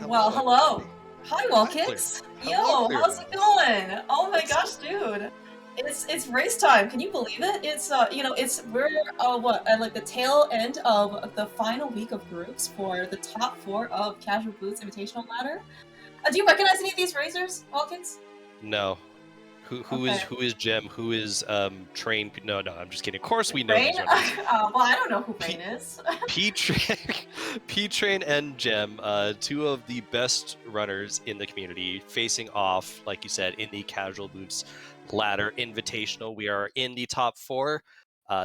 Well, Hello, hello. everybody. Hi, Hi, Clear. Wallkicks. Hello, Yo, Clear how's it Bones. going? Oh my It's gosh, dude. It's race time. Can you believe it? It's we're like the tail end of the final week of groups for the top four of Casual Boots Invitational Ladder. Do you recognize any of these racers, Wallkicks? no. Who Okay. is Gem? Who is Train? No, I'm just kidding. Of course, we know Rain? these runners. Well, I don't know who P Rain is. P Train, P Train, and Gem, two of the best runners in the community, facing off, like you said, in the Casual Boots Ladder Invitational. We are in the top four.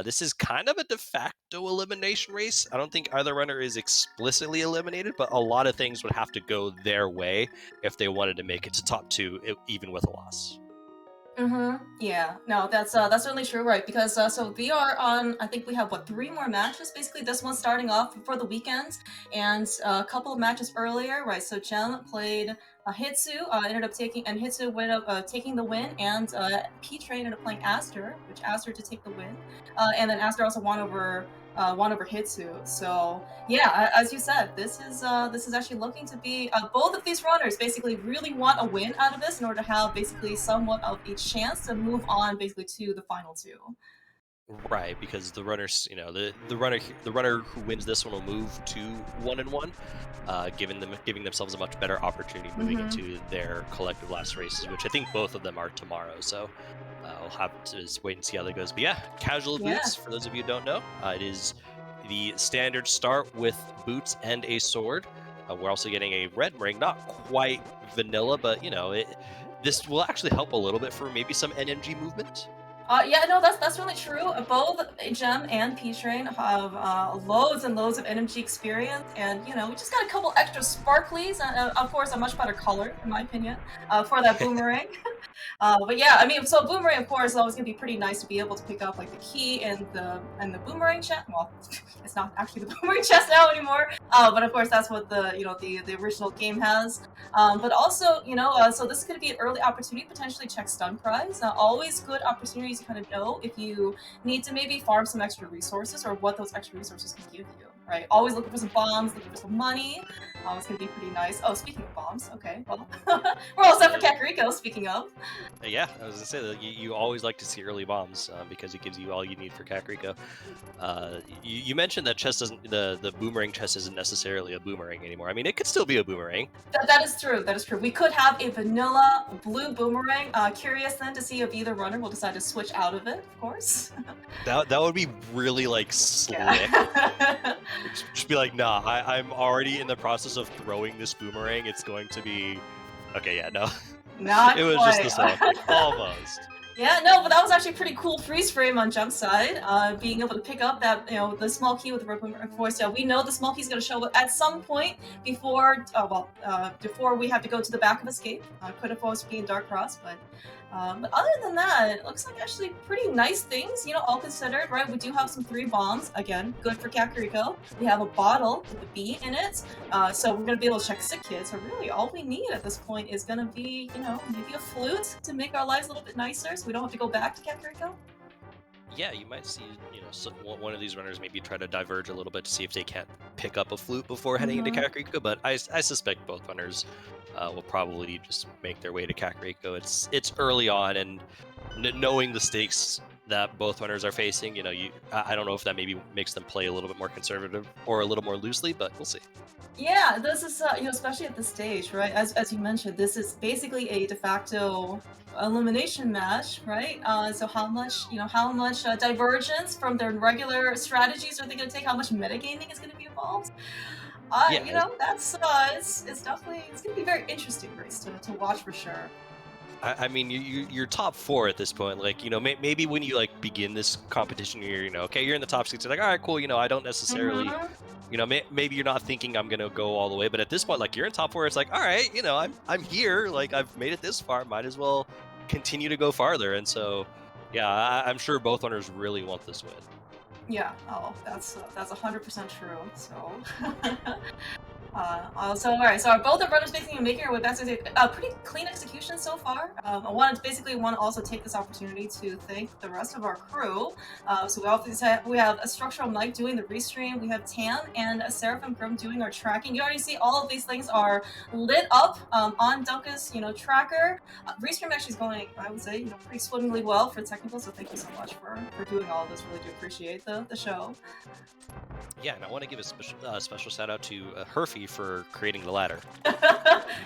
This is kind of a de facto elimination race. I don't think either runner is explicitly eliminated, but a lot of things would have to go their way if they wanted to make it to top two, even with a loss. Yeah. No, that's certainly true, right? Because so we are on. I think we have what, three more matches. Basically, this one's starting off for the weekend, and a couple of matches earlier, right? So Jem played Hitsu, ended up taking, and Hitsu ended up taking the win, and P-Train ended up playing Aster, which asked her to take the win, and then Aster also won over Hitsu. So yeah, as you said, this is actually looking to be both of these runners basically really want a win out of this in order to have basically somewhat of a chance to move on basically to the final two. Right, because the runners, the runner who wins this one will move to 1-1, giving themselves a much better opportunity moving Mm-hmm. into their collective last races, which I think both of them are tomorrow. So we'll have to just wait and see how that goes. But yeah, casual Yeah. boots. For those of you who don't know, it is the standard start with boots and a sword. We're also getting a red ring, not quite vanilla, but this will actually help a little bit for maybe some NMG movement. Yeah, no, that's really true. Both Gem and P-Train have loads and loads of NMG experience, and we just got a couple extra sparklies, and of course a much better color, in my opinion, for that boomerang. But yeah, I mean, so boomerang, of course, is always gonna be pretty nice to be able to pick up like the key and the boomerang chest. Well, it's not actually the boomerang chest now anymore. But of course, that's what the original game has. But also, so this is gonna be an early opportunity to potentially check stun prize. Always good opportunities to kind of know if you need to maybe farm some extra resources or what those extra resources can give you. Right? Always looking for some bombs, looking for some money. It's gonna be pretty nice. Oh, speaking of bombs, okay, well, we're all set for Kakariko. Speaking of. Yeah, I was gonna say that you always like to see early bombs because it gives you all you need for Kakariko. You mentioned that chest doesn't the boomerang chest isn't necessarily a boomerang anymore. I mean, it could still be a boomerang. That is true. That is true. We could have a vanilla blue boomerang. Curious then to see if either runner will decide to switch out of it, of course. That would be really like slick. Yeah. Just be like, nah, I'm already in the process of throwing this boomerang. It's going to be okay. Yeah, no, Not it was just the quite. soft, almost. Yeah, no, but that was actually pretty cool freeze frame on jump side. Being able to pick up that, the small key with the red boomerang. Of course, yeah, we know the small key is going to show up at some point before we have to go to the back of escape. Could of course be in Dark Cross, but other than that, it looks like actually pretty nice things, all considered, right? We do have some 3 bombs, again, good for Kakariko. We have a bottle with a bee in it, so we're going to be able to check sick kids. So really, all we need at this point is going to be, maybe a flute to make our lives a little bit nicer, so we don't have to go back to Kakariko. Yeah, you might see, one of these runners maybe try to diverge a little bit to see if they can't pick up a flute before heading into Kakariko, but I suspect both runners will probably just make their way to Kakariko. It's early on, and knowing the stakes that both runners are facing, I don't know if that maybe makes them play a little bit more conservative or a little more loosely, but we'll see. Yeah, this is especially at this stage, right? As you mentioned, this is basically a de facto elimination match, right? So how much divergence from their regular strategies are they going to take? How much metagaming is going to be involved? Yeah, It's definitely it's going to be a very interesting race to watch for sure. I mean, you're top 4 at this point. Like, maybe when you like begin this competition, okay, you're in the top 6. You're like, all right, cool. I don't necessarily, maybe you're not thinking I'm gonna go all the way. But at this point, like, you're in top 4. It's like, all right, I'm here. Like, I've made it this far. Might as well continue to go farther. And so, yeah, I'm sure both runners really want this win. Yeah. Oh, that's 100% true. So. So, all right. So, both our brothers basically making our way back to the pretty clean execution so far. I wanted to basically want to also take this opportunity to thank the rest of our crew. So, we have a structural Mike doing the restream. We have Tam and a Seraphim Grim doing our tracking. You already see all of these things are lit up on Dunca's tracker. Restream actually is going, I would say, pretty swimmingly well for technical. So, thank you so much for doing all of this. Really do appreciate the show. Yeah, and I want to give a special shout out to Herfy for creating the ladder.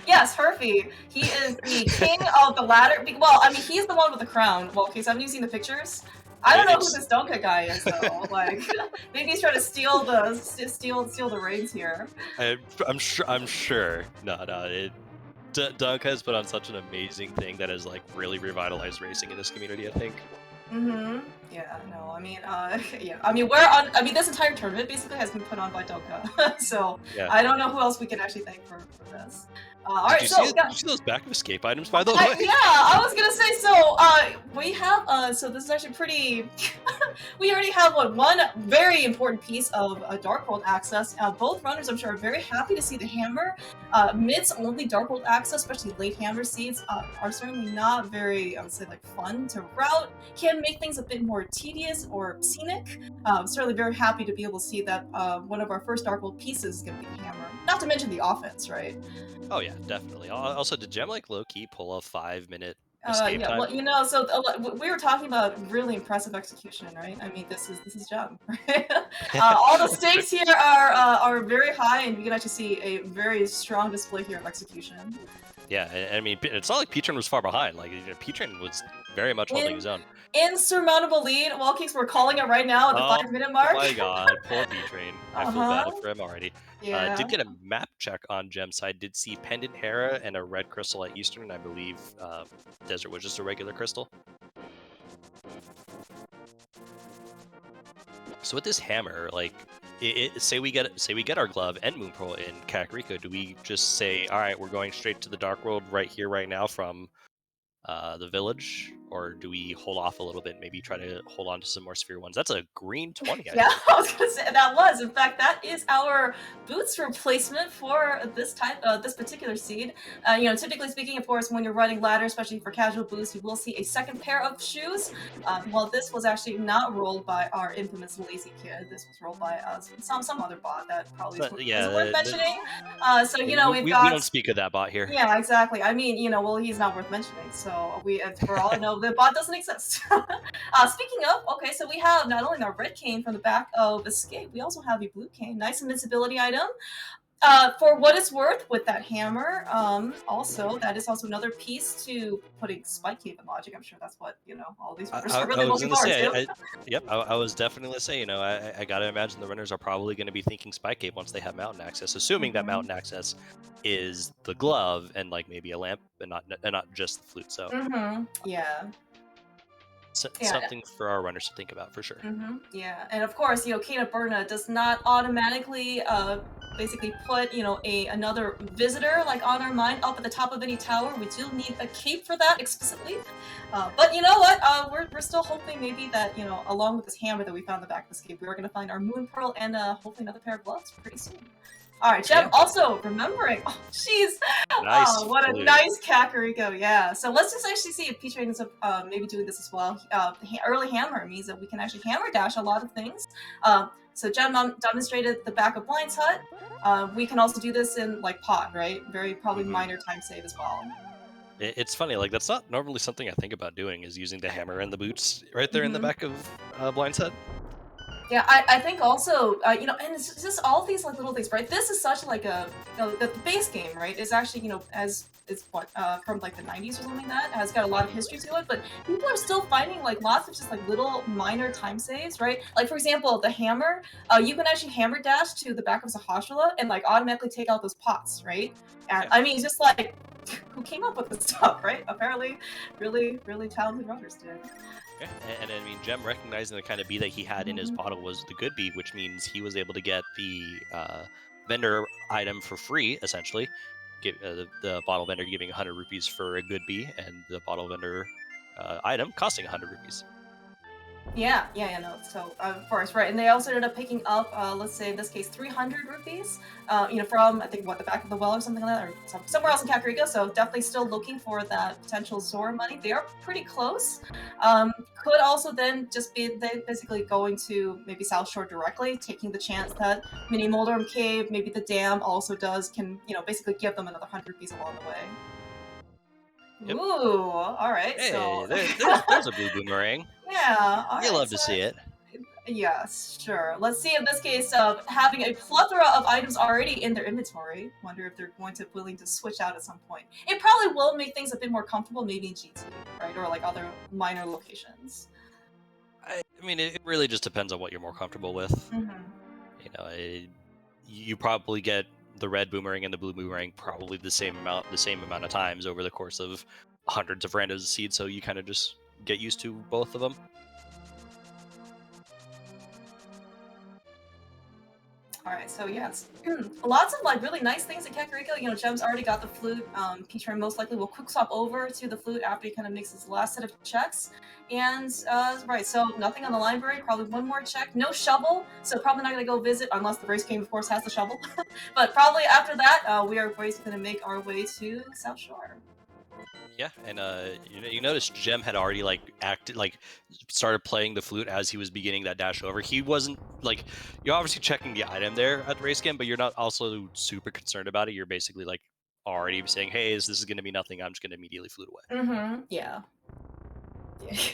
Yes, Herfy. He is the king of the ladder. Well, I mean, he's the one with the crown. Well, okay, so haven't you seen the pictures? I don't know who It's this Donka guy is though. Like, maybe he's trying to steal the reins here. I'm sure. No. Dunk has put on such an amazing thing that has like really revitalized racing in this community, I think. Mm-hmm. Yeah, no, I mean, yeah, I mean, I mean, this entire tournament basically has been put on by Doka, so Yeah. I don't know who else we can actually thank for this. All Did right, you so see it? yeah. Did you see those back of escape items, by the way? Yeah, I was gonna say, so we have so this is actually pretty we already have one very important piece of Dark World access. Both runners, I'm sure, are very happy to see the hammer. Mid's only Dark World access, especially late hammer seeds, are certainly not very, I would say, like fun to route. Can make things a bit more tedious or scenic. Certainly very happy to be able to see that one of our first Dark World pieces is gonna be the hammer. Not to mention the offense, right? Oh yeah, definitely. Also, did Gem like low key pull a 5 minute escape Yeah, time? well, so we were talking about really impressive execution, right? I mean, this is Gem, right? All the stakes here are very high, and you can actually see a very strong display here of execution. Yeah, I mean, it's not like P-Train was far behind. Like, P-Train was very much holding his own. Insurmountable lead. Wallkicks, we're calling it right now at the Oh 5 minute mark. my god, poor P-Train. I feel bad Uh-huh. for him already. Yeah. Did get a map check on Gem's side. Did see Pendant Hera and a red crystal at Eastern. I believe Desert was just a regular crystal. So with this hammer, like, say we get our glove and Moon Pearl in Kakariko, do we just say, all right, we're going straight to the Dark World right here, right now from the village, or do we hold off a little bit, maybe try to hold on to some more sphere ones? That's a green 20, I Yeah, think. I was gonna say that was. In fact, that is our boots replacement for this particular seed. Typically speaking, of course, when you're running ladder, especially for casual boots, you will see a second pair of shoes. Well, this was actually not rolled by our infamous lazy kid. This was rolled by some other bot that probably But yeah, isn't worth mentioning. So we've we got. don't speak of that bot here. Yeah, exactly. I mean, well, he's not worth mentioning. So for all I know, the bot doesn't exist. Speaking of, okay, so we have not only our red cane from the back of Escape, we also have a blue cane. Nice invincibility item. For what it's worth, with that hammer, also that is also another piece to putting Spike Cave in logic. I'm sure that's what all these runners are I really was looking gonna forward say, to. yep, I was definitely gonna say, I gotta imagine the runners are probably gonna be thinking Spike Cape once they have mountain access, assuming that Mhm. mountain access is the glove and like maybe a lamp and not just the flute. So Mhm. Yeah. Yeah. something for our runners to think about for sure. Yeah, and of course, Kena Burna does not automatically basically put another visitor like on our mind up at the top of any tower. We do need a cape for that explicitly. But you know what? We're still hoping maybe that along with this hammer that we found in the back of this cape, we are going to find our Moon Pearl and hopefully another pair of gloves pretty soon. All right, Jem, Yeah, also remembering. Oh, jeez. nice Oh, what a flute. nice Kakariko. Yeah. So let's just actually see if P-Train ends up maybe doing this as well. Early hammer means that we can actually hammer dash a lot of things. So Jem demonstrated the back of Blind's Hut. We can also do this in like pot, right? Very probably minor time save as well. It's funny, like that's not normally something I think about doing, is using the hammer and the boots right there in the back of Blind's Head. Yeah, I think also, and it's just all these like little things, right? This is such like the base game, right? Is actually, as it's from like the 90s or something that has got a lot of history to it, but people are still finding like lots of just like little minor time saves, right? Like for example, the hammer, you can actually hammer dash to the back of Sahasrahla and like automatically take out those pots, right? And Yeah. I mean, it's just like, who came up with this stuff, right? Apparently, really, really talented runners did. Yeah, and I mean, Jem recognizing the kind of bee that he had in his bottle was the good bee, which means he was able to get the vendor item for free, essentially. The bottle vendor giving 100 rupees for a good bee, and the bottle vendor item costing 100 rupees. No. So, of course, right. And they also ended up picking up, let's say in this case, 300 rupees, from, I think, what, the back of the well or something like that, or somewhere else in Kakariko. So, definitely still looking for that potential Zora money. They are pretty close. Could also then just be they basically going to maybe South Shore directly, taking the chance that Mini Moldorm Cave, maybe the dam also can, basically give them another 100 rupees along the way. Yep. Ooh, all right. So, Hey, there's a blue boomerang. yeah, all You right. love So to see it. yes, sure. Let's see in this case of having a plethora of items already in their inventory. Wonder if they're going to willing to switch out at some point. It probably will make things a bit more comfortable, maybe in GT, right, or like other minor locations. I mean, it really just depends on what you're more comfortable with. Mm-hmm. You know, you probably get the red boomerang and the blue boomerang probably the same amount of times over the course of hundreds of randos of seeds. So you kind of just get used to both of them. All right, so yes, lots of like really nice things at Kakariko. Gem's already got the flute. Peter most likely will quick swap over to the flute after he kind of makes his last set of checks. And right, so nothing on the library. Probably one more check. No shovel, so probably not gonna go visit unless the race game, of course, has the shovel. But probably after that, we are basically gonna make our way to South Shore. Yeah, and you notice Jem had already started playing the flute as he was beginning that dash over. He wasn't like you're obviously checking the item there at the race game, but you're not also super concerned about it. You're basically like already saying, "Hey, this is going to be nothing. I'm just going to immediately flute away." Mm-hmm. Yeah.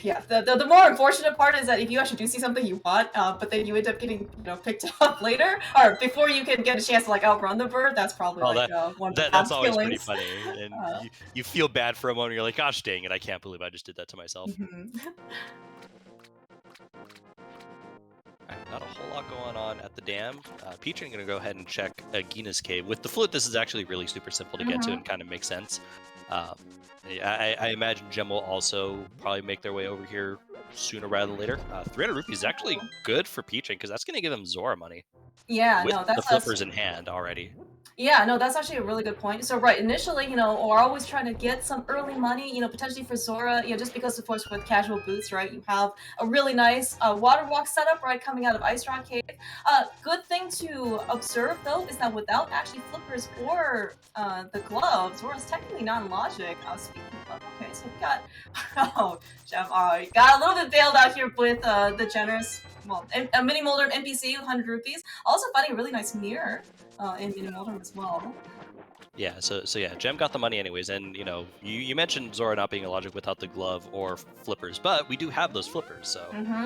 Yeah, the more unfortunate part is that if you actually do see something you want, but then you end up getting picked up later, or before you can get a chance to like outrun the bird, that's probably Oh, like one of the that's bad always pretty feelings. funny, and Uh, you feel bad for a moment. You're like, "Gosh, dang it! I can't believe I just did that to myself." mhm. Alright, not a whole lot going on at the dam. Peach going to go ahead and check Gina's cave. With the flute, this is actually really super simple to get to and kind of makes sense. Um, I imagine Gem will also probably make their way over here sooner rather than later. 300 rupees is actually good for Peach because that's going to give him Zora money Yeah, with no, the that's flippers in hand already. Yeah, no, that's actually a really good point. So, right, initially, we're always trying to get some early money, potentially for Zora, just because, of course, with casual boots, right, you have a really nice water walk setup, right, coming out of Ice Rock Cave. Good thing to observe, though, is that without actually flippers or the gloves, Zora's technically not in logic. Speaking of, okay, so we got, oh, Gem, got a little bit bailed out here with the generous, well, a mini molder NPC, 100 rupees. Also finding a really nice mirror in Invitational as well. Yeah, so yeah, Gem got the money anyways, and you mentioned Zora not being a logic without the glove or flippers, but we do have those flippers, so Mm-hmm.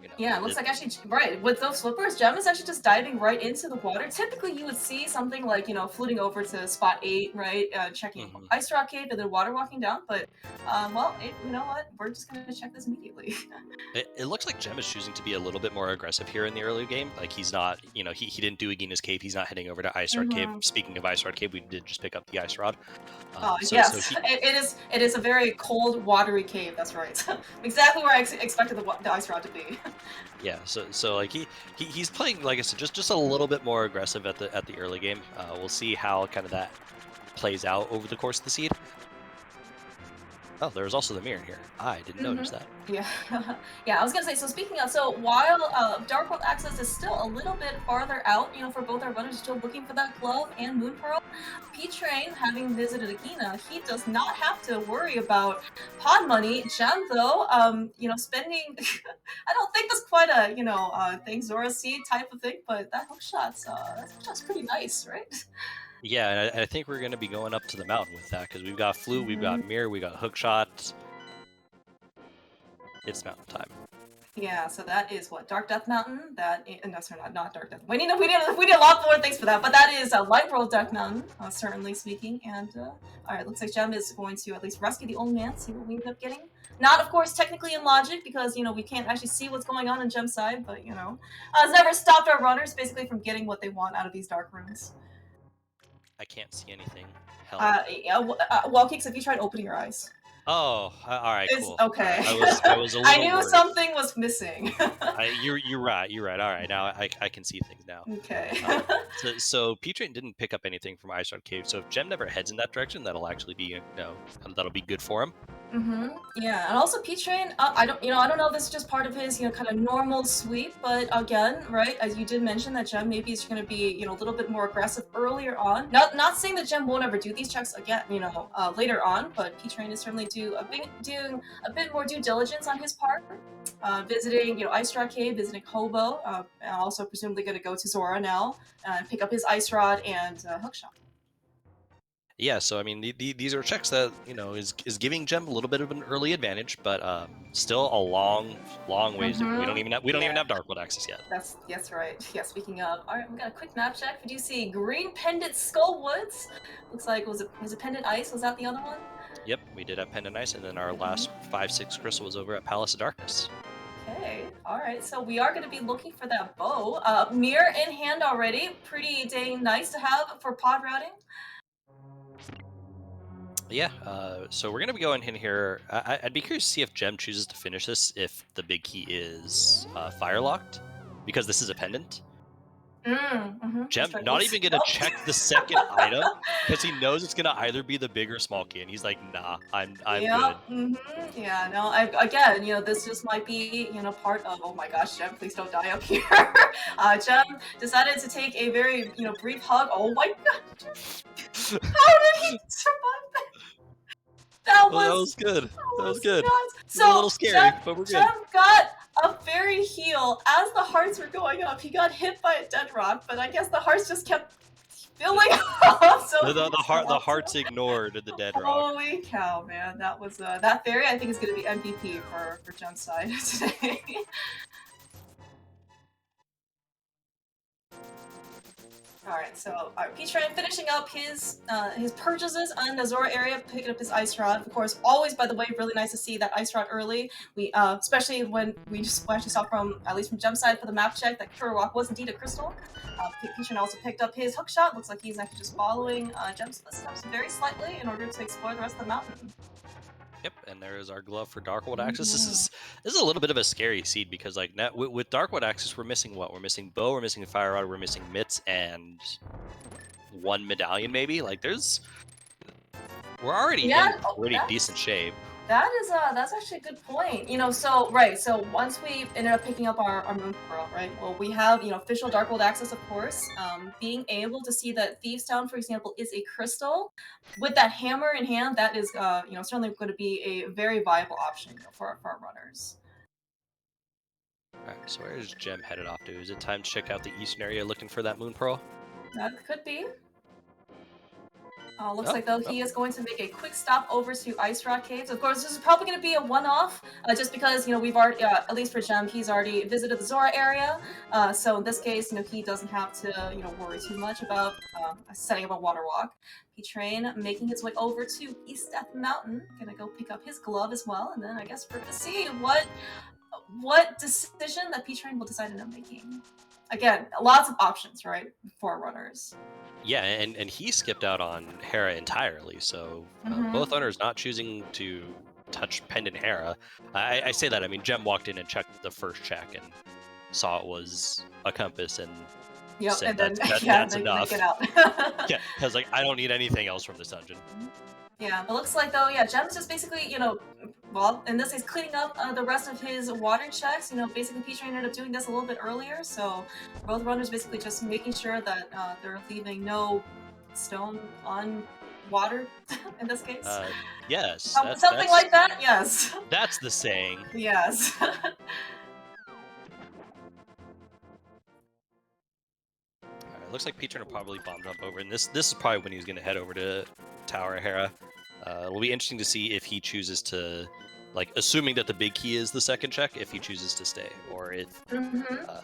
you know Yeah, it looks it, like actually, right, with those flippers, Gem is actually just diving right into the water. Typically, you would see something like, fluting over to spot 8, right, checking mhm. Ice Rock Cave and then water walking down, but, well, you know what, we're just gonna check this immediately. It looks like Jem is choosing to be a little bit more aggressive here in the early game. Like he's not, he didn't do Agina's cave. He's not heading over to Ice Rod Cave. Mm-hmm. Speaking of Ice Rod Cave, we did just pick up the Ice Rod. Oh, So yes, he, it is a very cold, watery cave, that's right. Exactly where I expected the Ice Rod to be. yeah. So like he's playing, like I said, just a little bit more aggressive at the early game. We'll see how kind of that plays out over the course of the seed. Oh, there's also the mirror here. I didn't Mm-hmm. notice that. Yeah, yeah. I was gonna say. So speaking of, so while Dark World Access is still a little bit farther out, for both our runners still looking for that glove and Moon Pearl, P-Train, having visited Akina, he does not have to worry about pod money. Gem though, spending. I don't think that's quite a thing Zora seed type of thing, but that hook shot's pretty nice, right? Yeah, and I think we're going to be going up to the mountain with that because we've got flute, we've Mhm. got mirror, we got hook shot. It's mountain time. Yeah, so that is what Dark Death Mountain. No, sorry, not Dark Death. We need a lot more things for that, but that is Light World Dark Mountain, certainly speaking. And all right, looks like Gem is going to at least rescue the old man. See what we end up getting. Not, of course, technically in logic because we can't actually see what's going on in Gem's side, but it's never stopped our runners basically from getting what they want out of these dark rooms. I can't see anything. Help. Yeah, Wallkeeks, have you tried opening your eyes? Oh, all right, It's cool. All okay. right, I was a I little knew worried. something was missing. You're right. You're right. All right, now I can see things now. Okay. So P-Train didn't pick up anything from Ice Cave. So if Gem never heads in that direction, that'll actually be that'll be good for him. Yeah, and also P Train, I don't know if this is just part of his, kind of normal sweep, but again, right, as you did mention that Gem maybe is going to be, a little bit more aggressive earlier on. Not saying that Gem won't ever do these checks again, later on, but P Train is certainly doing a bit more due diligence on his part, visiting, Ice Rock Cave, visiting Hobo, and also presumably going to go to Zora now and pick up his Ice Rod and Hookshot. Yeah, so I mean, these are checks that is giving Gem a little bit of an early advantage, but still a long ways to go. We don't even Yeah. have Darkwood access yet. That's right. Yeah, speaking of, all right, we got a quick map check. We do see Green Pendant Skull Woods. Looks like was it Pendant Ice? Was that the other one? Yep, we did have Pendant Ice, and then our Mhm. last 5-6 crystal was over at Palace of Darkness. Okay, all right. So we are going to be looking for that bow. Mirror in hand already. Pretty dang nice to have for pod routing. Yeah, so we're gonna be going in here. I'd be curious to see if Gem chooses to finish this if the big key is fire locked, because this is a pendant. That's Gem right. not Oops. even gonna Nope. check the second item because he knows it's gonna either be the big or small key, and he's like, "Nah, I'm good." Yep. Yeah. No. Again, this just might be, part of. Oh my gosh, Jem, please don't die up here. Jem decided to take a very, brief hug. Oh my god, Jem, how did he survive that? That Well, that was was good. that That was was good. nuts. It was a little So scary, but we're good. Jem got a fairy heal as the hearts were going up. He got hit by a dead rock, but I guess the hearts just kept filling up, so The, he the, the still heart the helped him. heart's ignored the dead rock. Holy cow, man! That was that fairy. I think is going to be MVP for Jump Side today. All right, so all right, Peach Ryan finishing up his purchases on the Zora area, picking up his ice rod. Of course, always by the way, really nice to see that ice rod early. We especially when we just actually saw from at least from Jump Side for the map check that Kerouac was indeed a crystal. Peach Ryan also picked up his hook shot. Looks like he's actually just following Jump's footsteps very slightly in order to explore the rest of the mountain. Yep, and there is our glove for Darkwood Axis. This Mhm. is this is a little bit of a scary seed because like now, with Darkwood Axis, we're missing what? We're missing bow, we're missing fire rod, we're missing mitts, and one medallion maybe. Like we're already Yeah, in oh, pretty decent shape. that's actually a good point. So right, so once we ended up picking up our moon pearl, right? Well, we have official Darkworld access, of course. Being able to see that Thieves Town, for example, is a crystal with that hammer in hand, that is certainly going to be a very viable option for our runners. All right, so where is Gem headed off to? Is it time to check out the eastern area looking for that moon pearl? That could be. Looks Oh, like though oh. he is going to make a quick stop over to Ice Rock Caves. Of course, this is probably going to be a one-off, just because we've already, at least for Gem, he's already visited the Zora area. So in this case, he doesn't have to worry too much about setting up a water walk. P-Train making his way over to East Death Mountain, gonna go pick up his glove as well, and then I guess we're gonna see what decision that P-Train will decide to end up making. Again, lots of options, right, for runners. Yeah, and he skipped out on Hera entirely. So both Mm-hmm. owners not choosing to touch Pendant Hera. I say that. I mean, Gem walked in and checked the first check and saw it was a compass and Yep, said and then yeah, that's then you make it enough. out. Yeah, because like I don't need anything else from this dungeon. Yeah, but looks like though, yeah, Jem's just basically, well, in this case, cleaning up the rest of his water checks. Basically, Peach ended up doing this a little bit earlier, so both runners basically just making sure that they're leaving no stone on water in this case. Uh, yes, Something like that, yes. that's the saying. Yes. Looks like Peach will probably bomb jump over, and this is probably when he's going to head over to Tower of Hera. It'll be interesting to see if he chooses to, like, assuming that the big key is the second check, if he chooses to stay, or if. hmm Uh,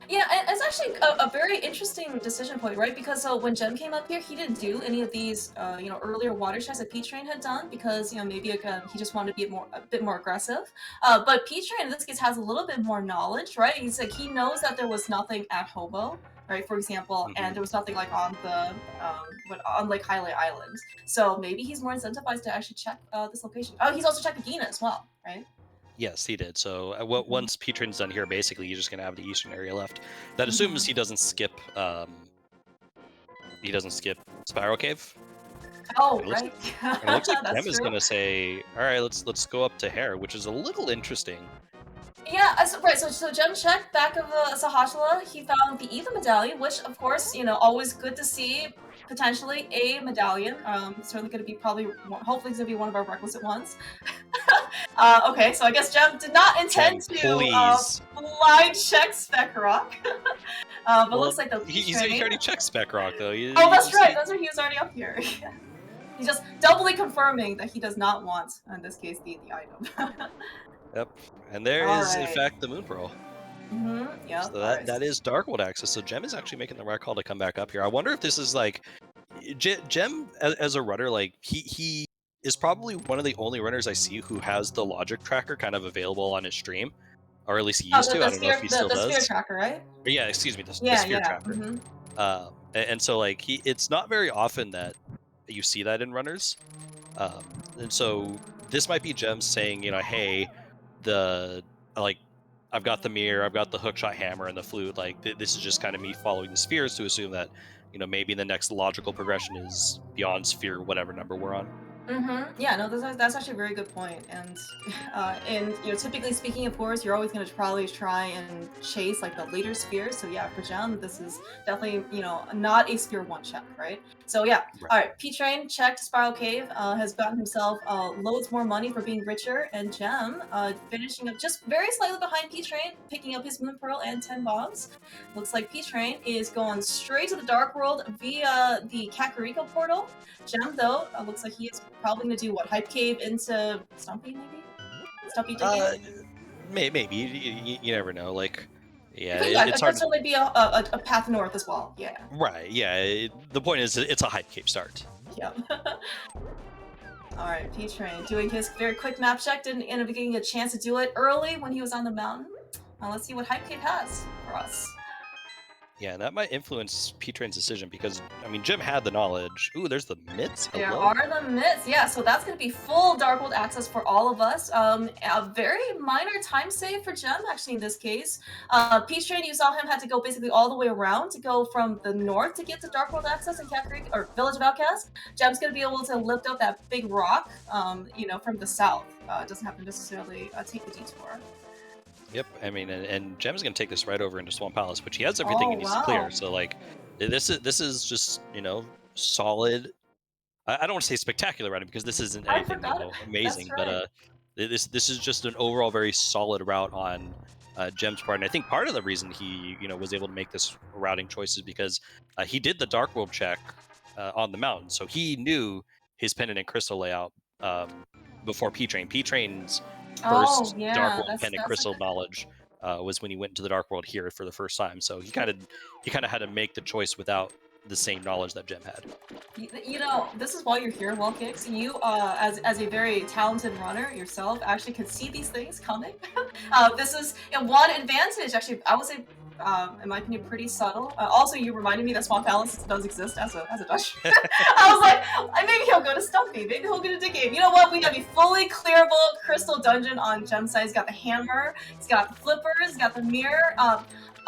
Yeah, and it's actually a very interesting decision point, right? Because so when Jem came up here, he didn't do any of these, earlier water checks that P-Train had done because, maybe he just wanted to be a bit more aggressive. But P-Train in this case has a little bit more knowledge, right? He's like he knows that there was nothing at Hobo, right? For example, and mhm. there was nothing like on on Lake Highlight Island. So maybe he's more incentivized to actually check this location. Oh, he's also checked Agena as well, right? Yes, he did. So Mhm. once P-Train's done here, basically you're just going to have the eastern area left. That assumes Mhm. he doesn't skip. He doesn't skip Spiral Cave. Oh, It looks right. and it looks like Gem That's is true. gonna say, "All right, let's go up to Hair," which is a little interesting. Yeah, right. So Gem checked back of Sahashala. He found the Eva medallion, which of course, always good to see. Potentially a medallion. Certainly going to be hopefully it's going to be one of our requisite ones. Okay, so I guess Gem did not intend Gem, to please. blind check Spec Rock. But Well, looks like the he P-Train. already checked Spec Rock though. Oh, You that's just right. need. That's right. He was already up here. He's just doubly confirming that he does not want, in this case, the item. Yep. And there All is in right. fact the Moon Pearl. Yep. So All that right. that is Darkwood access. So Gem is actually making the right call to come back up here. I wonder if this is like Gem as a runner, like he is probably one of the only runners I see who has the logic tracker kind of available on his stream, or at least he Oh, used to. I don't know if he still the sphere does. tracker, right? But yeah, excuse me, the Yeah, sphere yeah. tracker. And so like it's not very often that you see that in runners. And so this might be Gem saying, hey, the like I've got the mirror, I've got the hookshot hammer and the flute. Like this is just kind of me following the spheres to assume that maybe the next logical progression is beyond sphere, whatever number we're on. Yeah, no, that's actually a very good point. And typically speaking, of course, you're always going to probably try and chase like the later spheres. So yeah, for Gem, this is definitely not a sphere one check, right? So yeah, Right. all right. P Train checked Spiral Cave, has gotten himself loads more money for being richer, and Gem finishing up just very slightly behind P Train, picking up his Moon Pearl and 10 bombs. Looks like P Train is going straight to the Dark World via the Kakariko portal. Gem, though, looks like he is probably going to do what? Hype Cave into Stumpy, maybe? Stumpy digging? Uh, maybe you never know. Like, yeah, But yeah, it's it hard could to. certainly be a path north as well. Yeah. Right. Yeah. The point is, it's a hype cape start. Yep. Alright, P-Train doing his very quick map check. Didn't end up getting a chance to do it early when he was on the mountain. Let's see what Hype Cave has for us. Yeah, and that might influence P-Train's decision because Jim had the knowledge. Ooh, there's the mitts. There Hello. are the myths, yeah. So that's going to be full Darkwood access for all of us. A very minor time save for Gem, actually, in this case. Peach Train, you saw him had to go basically all the way around to go from the north to get to Darkworld access in Cat Creek or Village of Outcast. Gem's going to be able to lift up that big rock, from the south. Doesn't have to necessarily take the detour. Yep, and Gem's gonna take this right over into Swamp Palace, which he has everything he needs to Wow. clear. So like, this is just solid. I don't want to say spectacular routing because this isn't I anything forgot. amazing, That's right. but this is just an overall very solid route on Gem's part, and I think part of the reason he was able to make this routing choice is because he did the Dark World check on the mountain, so he knew his pendant and crystal layout before P Train. P Train's Oh, first Dark yeah. World pendant That's a crystal good. knowledge was when he went into the Dark World here for the first time. So he kind of had to make the choice without the same knowledge that Gem had. This is why you're here, Kicks. You, as a very talented runner yourself, actually can see these things coming. This is one advantage, actually, I would say, in my opinion, pretty subtle. Also, you reminded me that Swamp Palace does exist as a dungeon. I was like, maybe he'll go to Stumpy, maybe he'll go to Dig Game. You know what? We have a fully clearable crystal dungeon on Gem side. He's got the hammer, he's got the flippers, he's got the mirror.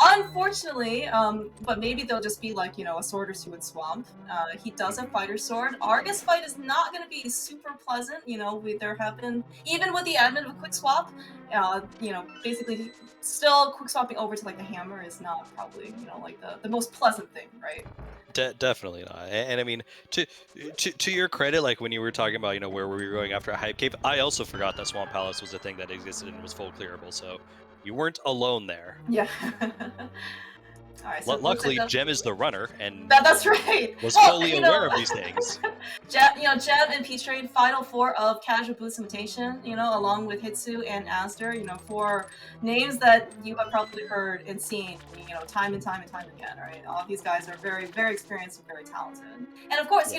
Unfortunately, but maybe they'll just be like, a sword or two in Swamp. He does have Fighter Sword. Argus fight is not going to be super pleasant. There have been, even with the advent of a quick swap, basically still quick swapping over to like the hammer is not probably, like the most pleasant thing, right? Definitely not. And to your credit, like when you were talking about where we were going after a hype cave, I also forgot that Swamp Palace was a thing that existed and was full clearable. So you weren't alone there. Yeah. All right, so luckily, Gem is the runner and that's right. was fully aware of these things. Gem and P-Train, final four of Casual Boots Imitation, along with Hitsu and Asder, for names that you have probably heard and seen, time and time and time again, right? All of these guys are very, very experienced and very talented. And of course,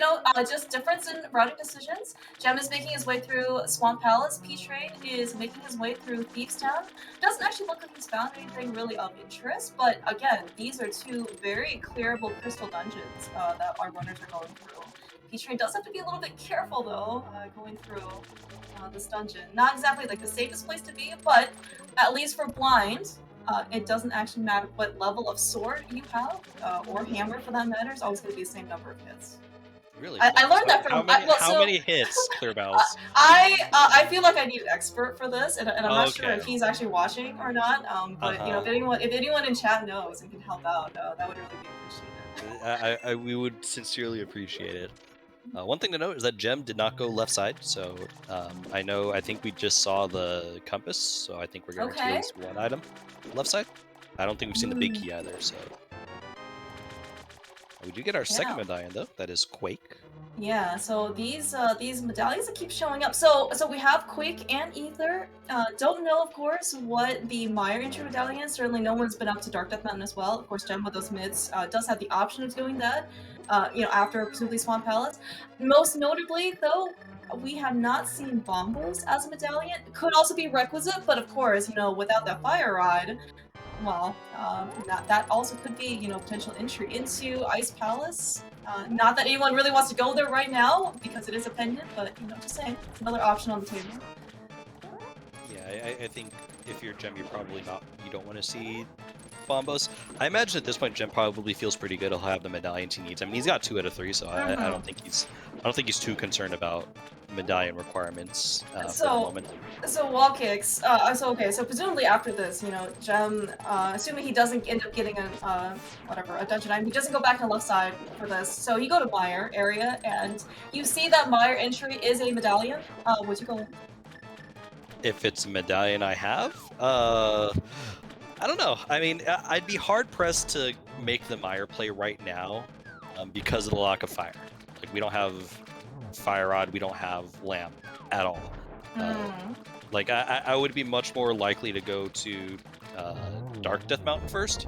just difference in routing decisions. Gem is making his way through Swamp Palace. P-Train is making his way through Thieves Town. Doesn't actually look like he's found anything really of interest, but again, these are two very clearable crystal dungeons that our runners are going through. P-Train does have to be a little bit careful though, going through this dungeon. Not exactly like the safest place to be, but at least for blind, it doesn't actually matter what level of sword you have, or hammer for that matter, it's always going to be the same number of hits. Really I focused. learned that How from many well, how so many hits clear battles? I feel like I need an expert for this, and I'm not sure if Okay. he's actually watching or not. But Uh-huh. if anyone in chat knows and can help out, that would really be appreciated. We would sincerely appreciate it. One thing to note is that Gem did not go left side, so I think we just saw the compass, so I think we're guaranteed at Okay. least one item left side. I don't think we've seen the big Mm, key either, so we do get our second yeah. medallion though. That is Quake. Yeah, so these medallions that keep showing up. So we have Quake and Ether. Don't know, of course, what the Meyer entry medallion is. Certainly, no one's been up to Dark Death Mountain as well. Of course, Gem with those mids does have the option of doing that. After presumably Swamp Palace. Most notably, though, we have not seen Bombos as a medallion. It could also be requisite, but of course, without that Fire Rod, well, that also could be, potential entry into Ice Palace. Not that anyone really wants to go there right now because it is a pendant, but just saying, it's another option on the table. Yeah, I think if you're Gem, you don't want to see Bombos. I imagine at this point Gem probably feels pretty good. He'll have the medallions he needs. I mean, he's got 2 out of 3, so I don't think he's too concerned about medallion requirements for the So, moment. so wall kicks. So presumably after this, Gem, assuming he doesn't end up getting a dungeon item, he doesn't go back on the left side for this. So you go to Meyer area, and you see that Meyer entry is a medallion. Would you go in? If it's a medallion I have, I don't know. I mean, I'd be hard pressed to make the Meyer play right now because of the lack of fire. Like we don't have Fire Rod, we don't have Lamp at all. Like I would be much more likely to go to Dark Death Mountain first,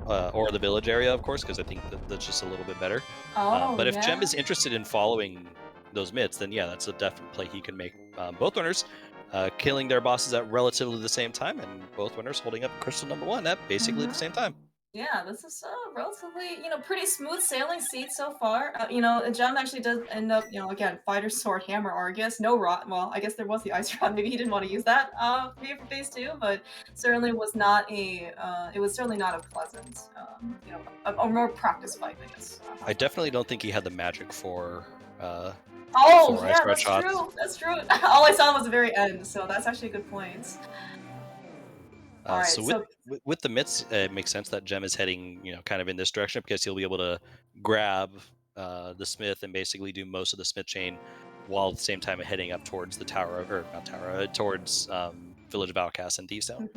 or the village area, of course, because I think that's just a little bit better. Oh, But if yeah. Gem is interested in following those mids, then yeah, that's a definite play he can make. Both winners killing their bosses at relatively the same time, and both winners holding up Crystal #1 at basically the same time. Yeah, this is relatively, pretty smooth sailing seat so far. Gem actually does end up, again, fighter sword, hammer, Argus, no rod. Well, I guess there was the ice rod. Maybe he didn't want to use that, maybe for phase 2, but certainly was not it was certainly not a pleasant, a more practice fight, I guess. I definitely don't think he had the magic Oh, for ice yeah, red that's shots. true. That's true. All I saw was the very end, so that's actually a good point. All right, So with the mitts, it makes sense that Gem is heading, kind of in this direction because he'll be able to grab the smith and basically do most of the smith chain, while at the same time heading up towards the tower, or not tower, towards Village of Outcasts and Thievestown.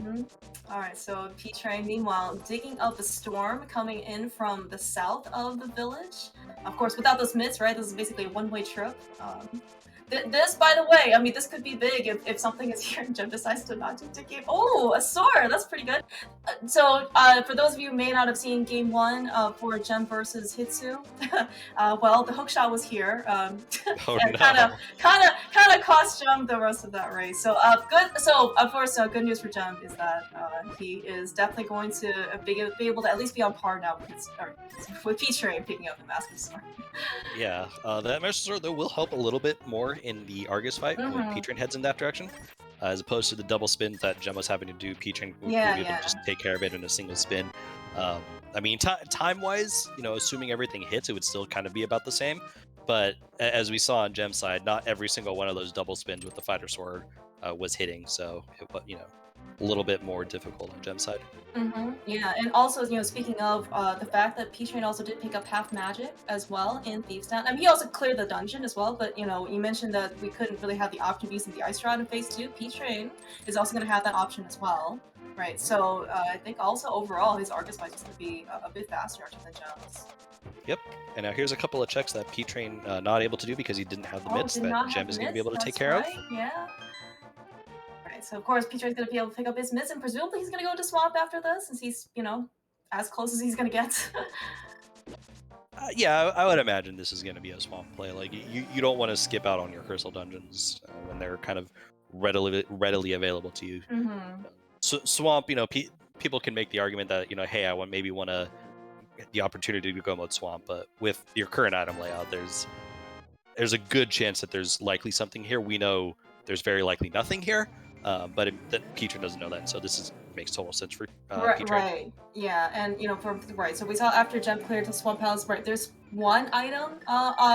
All right, so P-Train, meanwhile, digging up a storm coming in from the south of the village. Of course, without those mitts, right? This is basically a one-way trip. This, by the way, I mean, this could be big if something is here and Gem decides to not do game. Oh, a sword! That's pretty good. For those of you who may not have seen Game 1 for Gem versus Hitsu, well, the hookshot was here. Oh and no! kind of cost Gem the rest of that race. So good. So of course, good news for Gem is that he is definitely going to be able to at least be on par now with P-Train picking up the Master Sword. Yeah, that Master Sword though will help a little bit more in the Argus fight when P-Train heads in that direction, as opposed to the double spins that Gem was having to do. P-Train will be able to just take care of it in a single spin. I mean, time-wise, assuming everything hits, it would still kind of be about the same. But as we saw on Gem's side, not every single one of those double spins with the Fighter Sword was hitting, so it was, a little bit more difficult on Gem's side. Yeah, and also, speaking of the fact that P-Train also did pick up half magic as well in Thievestown. I mean, he also cleared the dungeon as well, but, you mentioned that we couldn't really have the option of using the Ice Rod in phase 2. P-Train is also going to have that option as well, right? So I think also overall his Argus fight is going to be a bit faster actually than Gem's. Yep, and now here's a couple of checks that P-Train not able to do because he didn't have the mitts that Gem is going to be able to take care of. Yeah. So of course P-Train's gonna be able to pick up his mitts, and presumably he's gonna go to Swamp after this, since he's, as close as he's gonna get. Yeah, I would imagine this is going to be a Swamp play. Like you don't want to skip out on your Crystal dungeons when they're kind of readily available to you. Swamp, people can make the argument that hey, I maybe want the opportunity to go mode Swamp, but with your current item layout, there's a good chance that there's likely something here. We know there's very likely nothing here. but Peter doesn't know that, and so makes total sense for Right, P-Train. right, yeah, and right. So we saw after Gem cleared the swamp house, right? There's one item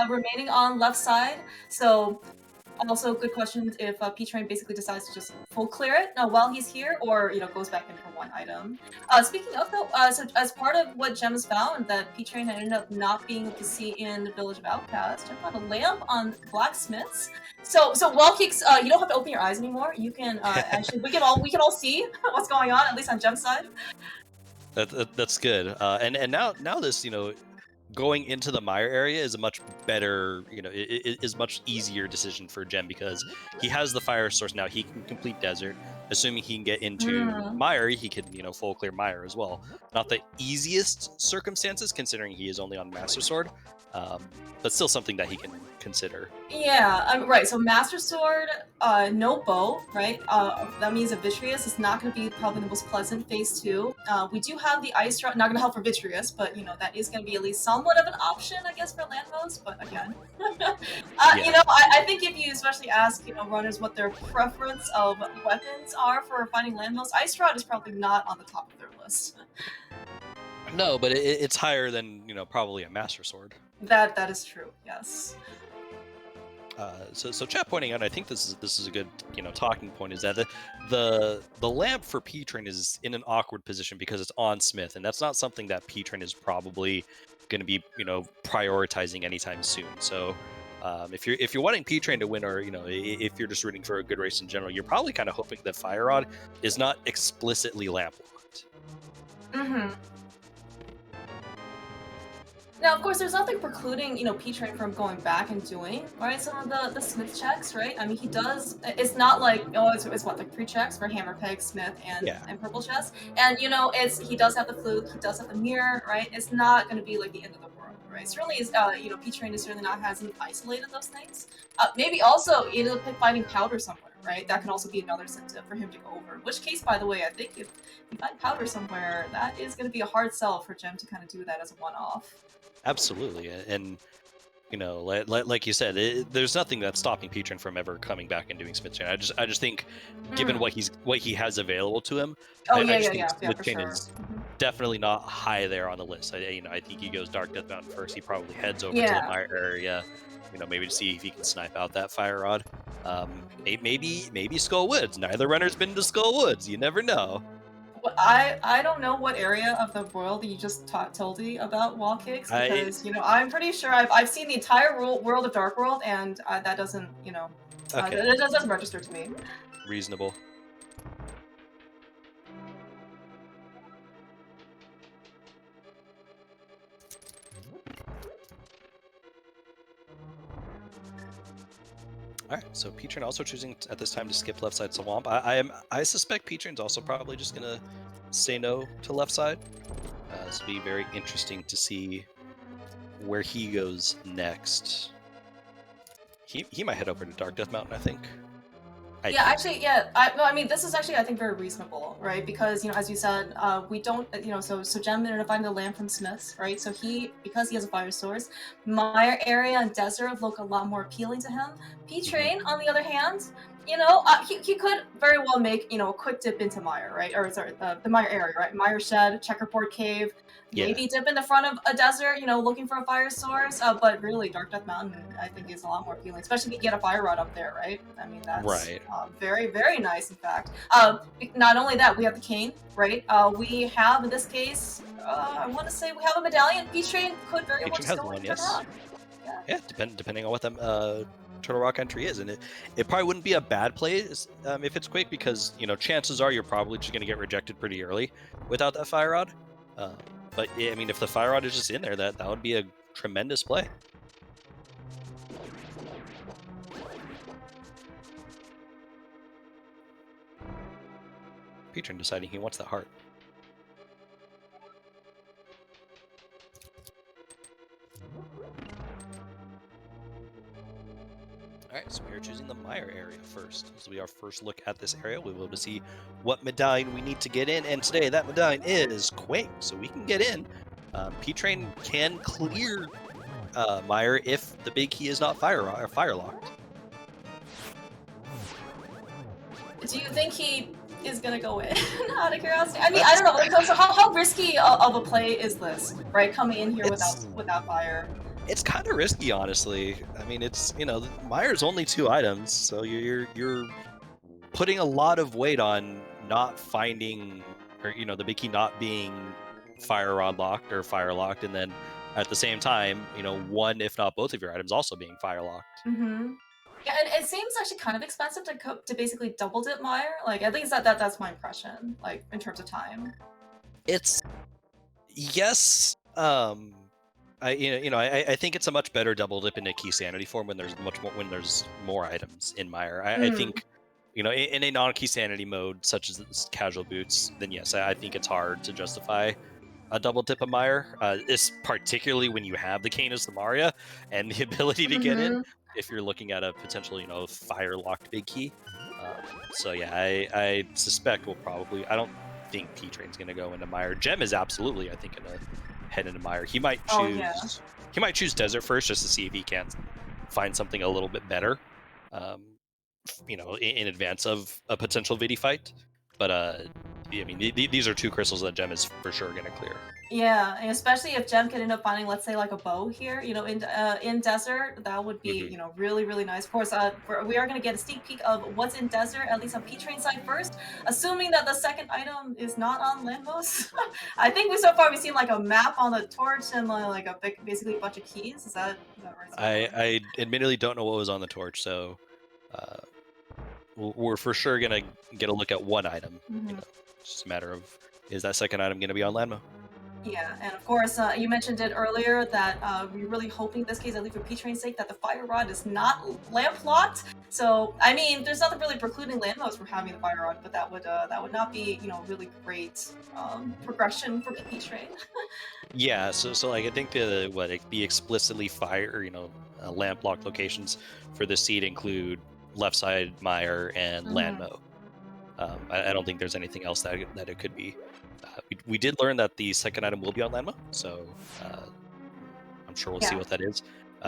remaining on left side. So also, good questions if P-Train basically decides to just full clear it while he's here, or goes back in for one item. Speaking of though, so as part of what Gems found that P-Train had ended up not being able to see in the village of Outcast, Gem found a lamp on blacksmiths. So wall kicks, you don't have to open your eyes anymore. You can actually we can all see what's going on, at least on Gem's side. That's good. And now this, going into the mire area is a much better, is much easier decision for Gem because he has the fire source now. He can complete desert. Assuming he can get into Mm. mire, he can, full clear mire as well. Not the easiest circumstances considering he is only on Master Sword, but still something that he can consider. Yeah, right. So Master Sword, no bow, right? That means that Vitreous is not going to be probably the most pleasant phase 2. We do have the Ice Rod, not going to help for Vitreous, but that is going to be at least somewhat of an option, I guess, for Landmos. But again, Yeah. I think if you especially ask runners what their preference of weapons are for finding Landmos, Ice Rod is probably not on the top of their list. No, but it's higher than probably a Master Sword. That is true. Yes. So chat pointing out, I think this is a good talking point, is that the lamp for P-Train is in an awkward position because it's on Smith, and that's not something that P-Train is probably going to be prioritizing anytime soon. So if you're wanting P-Train to win, or if you're just rooting for a good race in general, you're probably kind of hoping that Fire Rod is not explicitly lamp locked. Mm-hmm. Now, of course, there's nothing precluding, P-Train from going back and doing, right, some of the Smith checks, right? I mean, he does, it's not like, it's what, like 3 checks for Hammer, Peg, Smith, and Purple Chest? And, he does have the Fluke, he does have the Mirror, right? It's not going to be like the end of the world, right? Certainly is, P-Train is certainly hasn't isolated those things. Maybe also, finding Powder somewhere, right? That can also be another incentive for him to go over. In which case, by the way, I think if you find Powder somewhere, that is going to be a hard sell for Gem to kind of do that as a one-off. Absolutely, and like you said, there's nothing that's stopping P-Train from ever coming back and doing Smith Chain. I just think, given what he has available to him, Oh, I just think yeah, Smith for Chain sure. is definitely not high there on the list. I think he goes Dark Death Mountain first. He probably heads over to the mire area, maybe to see if he can snipe out that Fire Rod. Maybe Skull Woods. Neither runner's been to Skull Woods. You never know. Well, I don't know what area of the world you just told me about wall kicks, because I'm pretty sure I've seen the entire world of Dark World, and that doesn't okay. that doesn't register to me. Reasonable. All right, so P-Train also choosing at this time to skip left side swamp. I suspect P-Train's also probably just gonna say no to left side. This will be very interesting to see where he goes next. He might head over to Dark Death Mountain, I think. I mean, this is actually, I think, very reasonable, right? Because, as you said, we don't, so Gem ended up finding the lamp from Smith's, right? So because he has a fire source, Mire area and desert look a lot more appealing to him. P-Train, on the other hand, he could very well make, a quick dip into Mire, right? Or, sorry, the Mire area, right? Mire Shed, Checkerboard Cave, maybe dip in the front of a desert, looking for a fire source. But really, Dark Death Mountain, I think, is a lot more appealing, especially if you get a fire rod up there, right? I mean, that's very, very nice, in fact. Not only that, we have the cane, right? We have, in this case, I want to say we have a medallion. P-Train could very much go and turn around. Yeah, depending on what the Turtle Rock entry is, and it probably wouldn't be a bad play if it's quick, because chances are you're probably just going to get rejected pretty early without that fire rod. But I mean, if the fire rod is just in there, that would be a tremendous play. P-Train deciding he wants that heart. Alright, so we are choosing the Mire area first. This will be our first look at this area. We'll be able to see what medallion we need to get in, and today that medallion is Quake, so we can get in. P-Train can clear Mire if the big key is not fire locked. Do you think he is gonna go in? Out of curiosity, I mean, I That's don't know. Like, so how risky of a play is this, right? Coming in here it's without fire. it's kind of risky, honestly. I mean, it's Meyer's only 2 items, so you're putting a lot of weight on not finding, or the big key not being fire rod locked or fire locked, and then at the same time, one if not both of your items also being fire locked. Mm-hmm. Yeah, and it seems actually kind of expensive to basically double dip Meyer. Like, at least that's my impression. Like, in terms of time. It's yes. I think it's a much better double dip into key sanity form when there's more items in Meyer. I Mm. think in a non key sanity mode such as casual boots, then yes, I think it's hard to justify a double dip of Meyer. Is particularly when you have the Canis Maria and the ability to get in. Mm-hmm. If you're looking at a potential fire locked big key. So yeah, I suspect we'll probably. I don't think P Train's going to go into Meyer. Gem is absolutely, I think, going to head into Meyer. Oh yeah. He might choose Desert first just to see if he can't find something a little bit better. Um, in advance of a potential Vidi fight. But I mean, these are 2 crystals that Gem is for sure going to clear. Yeah, and especially if Gem can end up finding, let's say, like a bow here, in desert, that would be, Mhm. really, really nice. Of course, we are gonna get a sneak peek of what's in desert, at least on P-Train side first, assuming that the second item is not on Lambos. I think so far we've seen like a map on the torch and like basically a bunch of keys. Is that right so far? I admittedly don't know what was on the torch, so uh, we're for sure gonna get a look at one item. Mhm. It's just a matter of, is that second item gonna be on Landmo? Yeah, and of course, you mentioned it earlier that we're really hoping in this case, at least for P-Train's sake, that the fire rod is not lamp locked. So, I mean, there's nothing really precluding Lampos from having the fire rod, but that would not be, really great progression for P-Train. Yeah, so like I think the explicitly fire lamp lock locations for the seed include left side Meyer and Hmm. Landmo. I don't think there's anything else that it could be. We did learn that the second item will be on Landmo, so I'm sure we'll see Yeah. what that is.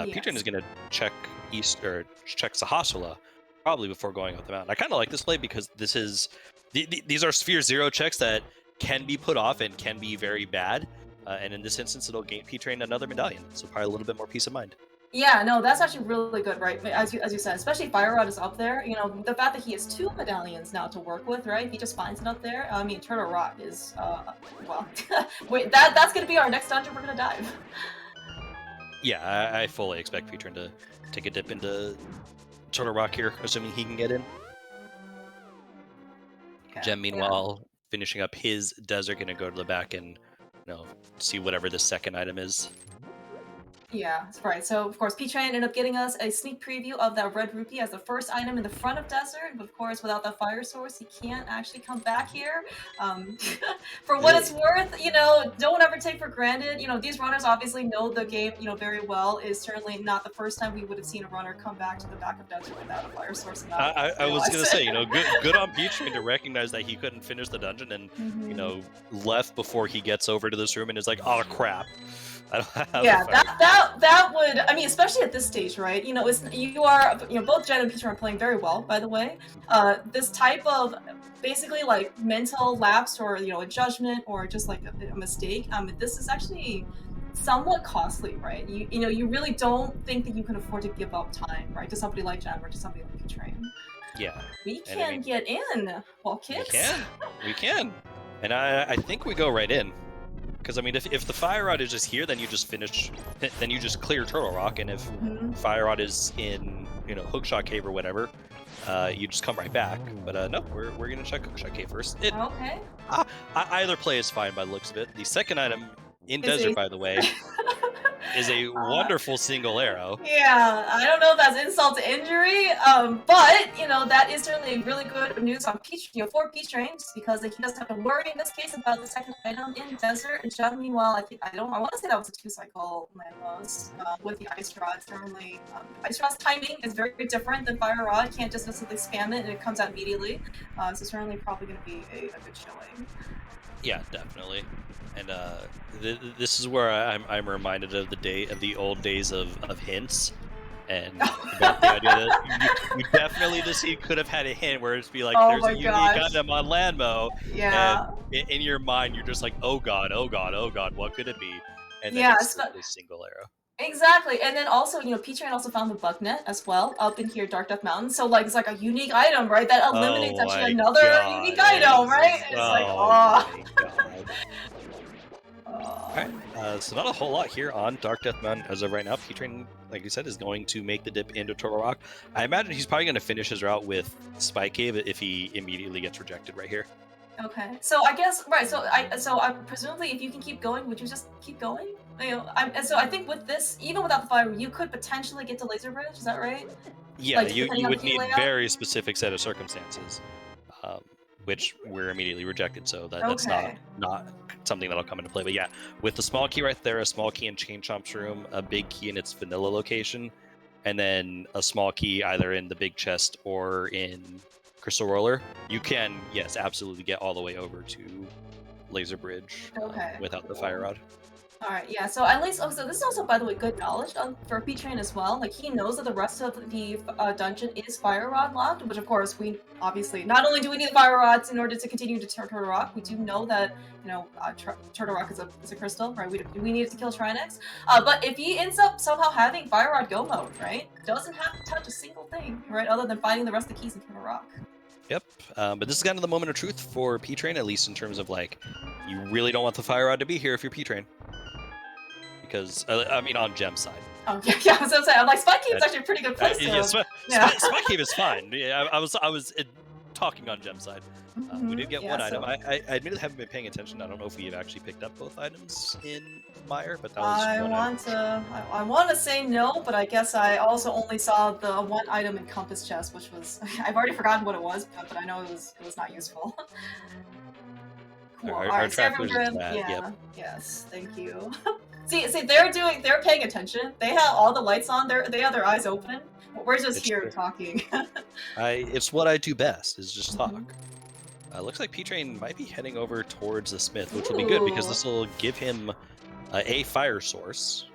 Peter is Yes. going to check east or check Sahasrahla probably before going up the mountain. I kind of like this play because these are Sphere Zero checks that can be put off and can be very bad. And in this instance, it'll gain P-Train another medallion, so probably a little bit more peace of mind. Yeah, no, that's actually really good, right? As you said, especially Fire Rod is up there. The fact that he has 2 medallions now to work with, right? He just finds it up there. I mean, Turtle Rock is well, wait, that's gonna be our next dungeon we're gonna dive. Yeah, I fully expect P-Train to take a dip into Turtle Rock here, assuming he can get in. Yeah, Gem, yeah. meanwhile, finishing up his desert, gonna go to the back and see whatever the second item is. Yeah, that's right. So, of course, P-Train ended up getting us a sneak preview of that red rupee as the first item in the front of Desert. But of course, without that fire source, he can't actually come back here. Um, for what it's worth, don't ever take for granted. These runners obviously know the game, very well. It's certainly not the first time we would have seen a runner come back to the back of Desert without a fire source and not I was gonna realize say, it. good on P-Train to recognize that he couldn't finish the dungeon and Mhm. left before he gets over to this room and is like, oh crap, I don't have a Yeah, fire. that would, I mean, especially at this stage, right? You are, both Jen and Peter are playing very well, by the way. This type of basically like mental lapse or a judgment or just like a mistake. This is actually somewhat costly, right? You really don't think that you can afford to give up time, right, to somebody like Jen or to somebody like P-Train. Yeah, We and I can mean, get in, well, we kids. can, we can, and I think we go right in. Because I mean, if the fire rod is just here, then you just finish, then you just clear Turtle Rock, and if Mhm. fire rod is in Hookshot Cave or whatever, you just come right back. But no, we're gonna check Hookshot Cave first. Okay. Either play is fine by the looks of it. The second item in Is Desert, a by the way, is a wonderful single arrow. Yeah, I don't know if that's insult to injury, but that is certainly really good news on for Peach Trains because he doesn't have to worry in this case about the second item in Desert. And John, meanwhile, I want to say that was a 2-cycle Lamos with the Ice Rod. Certainly, Ice Rod's timing is very different than Fire Rod. You can't just necessarily spam it and it comes out immediately. So certainly, probably going to be a good showing. Yeah, definitely. And this is where I'm reminded of the old days of hints. And about the idea that you definitely the scene could have had a hint where it's be like, Oh there's a my unique gosh. item on Landmo, and Yeah. in your mind you're just like, oh god, oh god, oh god, what could it be? And then Yeah, it's the single arrow. exactly. And then also, P-Train also found the bug net as well up in here, Dark Death Mountain. So like it's like a unique item, right? That eliminates Oh actually my another unique god, item, right? It's like, oh oh. my god. Alright, so not a whole lot here on Dark Death Mountain as of right now. P-Train, like you said, is going to make the dip into Turtle Rock. I imagine he's probably going to finish his route with Spy Cave if he immediately gets rejected right here. Okay. So I guess right. So I presumably if you can keep going, would you just keep going? So I think with this, even without the fire, you could potentially get to Laser Bridge. Is that right? Yeah, Like you depending on the would key need layout. very specific set of circumstances, um, which we're immediately rejected. So that's Okay. not something that'll come into play. But yeah, with the small key right there, a small key in Chain Chomp's room, a big key in its vanilla location, and then a small key either in the big chest or in Crystal Roller, you can, yes, absolutely get all the way over to Laser Bridge Okay. without the Cool. Fire Rod. All right, yeah. So at least, so this is also, by the way, good knowledge for P-Train as well. Like he knows that the rest of the dungeon is Fire Rod locked, which of course we obviously not only do we need the Fire Rods in order to continue to Turtle Rock, we do know that Turtle Rock is a crystal, right? We need it to kill Trinex. But if he ends up somehow having Fire Rod go mode, right, doesn't have to touch a single thing, right, other than finding the rest of the keys in Turtle Rock. Yep, but this is kind of the moment of truth for P-Train, at least in terms of like, you really don't want the Fire Rod to be here if you're P-Train. Because, I mean, on Gem's side. Oh yeah, I was gonna say, I'm like, Spy Cave's actually a pretty good place Yeah, to... Spy Cave is fine. Yeah, I was talking on Gem's side. We did get one item. I admittedly haven't been paying attention. I don't know if we have actually picked up both items in Mire, but that was one item. I want to say no, but I guess I also only saw the one item in Compass Chest, which was I've already forgotten what it was, but I know it was not useful. Cool. Our Alright, trackers is Grim, bad. yeah, Yep. yes, thank you. see, they're paying attention. They have all the lights on. They have their eyes open. But we're just It's here true. talking. It's what I do best, is just talk. Mhm. Looks like P-Train might be heading over towards the Smith, which will be good because Ooh. this will give him a fire source.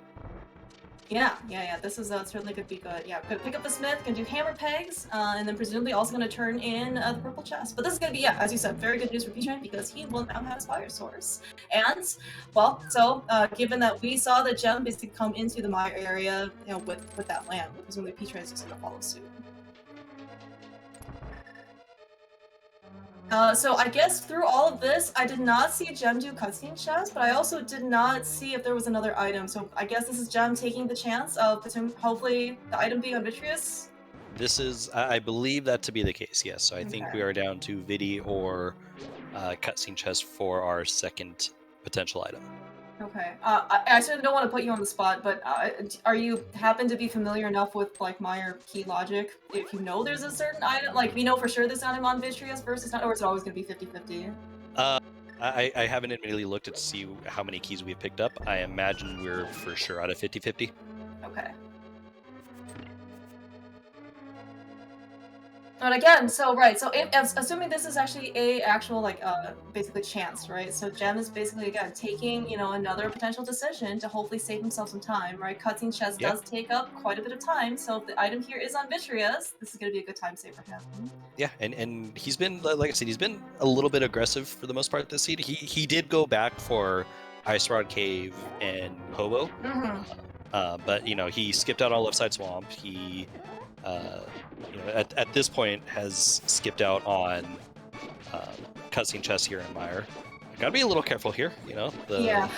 Yeah. This is certainly could be good. Yeah, could pick up the Smith, can do hammer pegs, and then presumably also going to turn in the purple chest. But this is going to be, yeah, as you said, very good news for P-Train because he will now have his fire source. And well, so given that we saw the gem basically come into the Mire area, with that lamp, presumably P-Train is just going to follow suit. So I guess through all of this, I did not see Gem do cutscene chest, but I also did not see if there was another item. So I guess this is Gem taking the chance of hopefully the item being on Vitreous. This is, I believe that to be the case, yes. So I think Okay. we are down to Vidi or cutscene chest for our second potential item. Okay. I certainly don't want to put you on the spot, but are you happen to be familiar enough with like Mire key logic? If you know there's a certain item, like we know for sure this item on Vitreous versus not, or is it always going to be 50-50? I haven't admittedly looked to see how many keys we've picked up. I imagine we're for sure out of 50-50. Okay. But again, so assuming this is actually a actual like basically chance, right? So Gem is basically again taking another potential decision to hopefully save himself some time, right? Cutscene chest does take up quite a bit of time, so if the item here is on Vitreous, this is going to be a good time save for him. Yeah, and he's been, like I said, he's been a little bit aggressive for the most part this seed. He did go back for Ice Rod Cave and Hobo, but he skipped out on Left Side Swamp. He at this point has skipped out on cutscene chest here in Mire. Gotta be a little careful here, Yeah,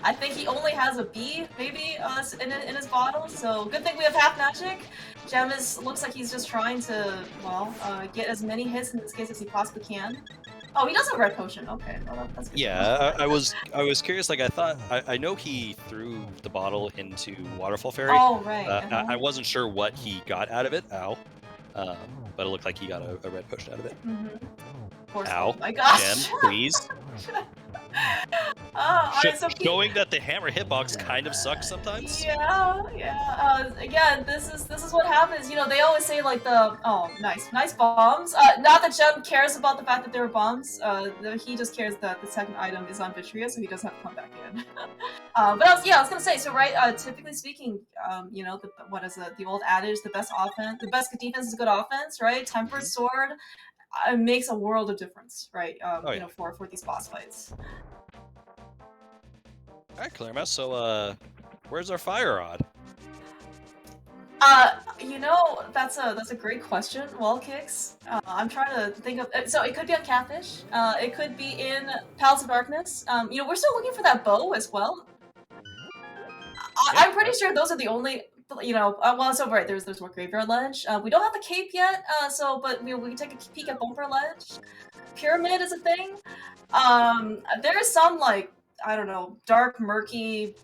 I think he only has a B maybe in his bottle. So good thing we have half magic. Gem looks like he's just trying to get as many hits in this case as he possibly can. Oh, he does have a red potion. Okay, well, that's good. Yeah, I was curious. Like I know he threw the bottle into Waterfall Fairy. Oh right. I wasn't sure what he got out of it. Ow. But it looked like he got a red potion out of it. Ow! Ow. Oh my gosh! Gem, please. All right, so Showing that the hammer hitbox kind of sucks sometimes. yeah. Again, this is what happens. You know, they always say like nice bombs. Not that Jem cares about the fact that there are bombs. He just cares that the second item is on Vitria, so he doesn't have to come back in. But I was gonna say, so right, typically speaking, you know, what is it? The old adage: the best defense is good offense, right? Tempered sword makes a world of difference, right? Oh You yeah. know, for these boss fights. All right, Claremont. So, where's our fire rod? You know, that's a great question. Wall kicks. I'm trying to think of. So it could be on Catfish. It could be in Palace of Darkness. You know, we're still looking for that bow as well. Yeah. I'm pretty sure those are the only. You know, well, so right there's more Graveyard Ledge. We don't have the cape yet. But we can take a peek at Bumper Ledge. Pyramid is a thing. There is some like I don't know, dark, murky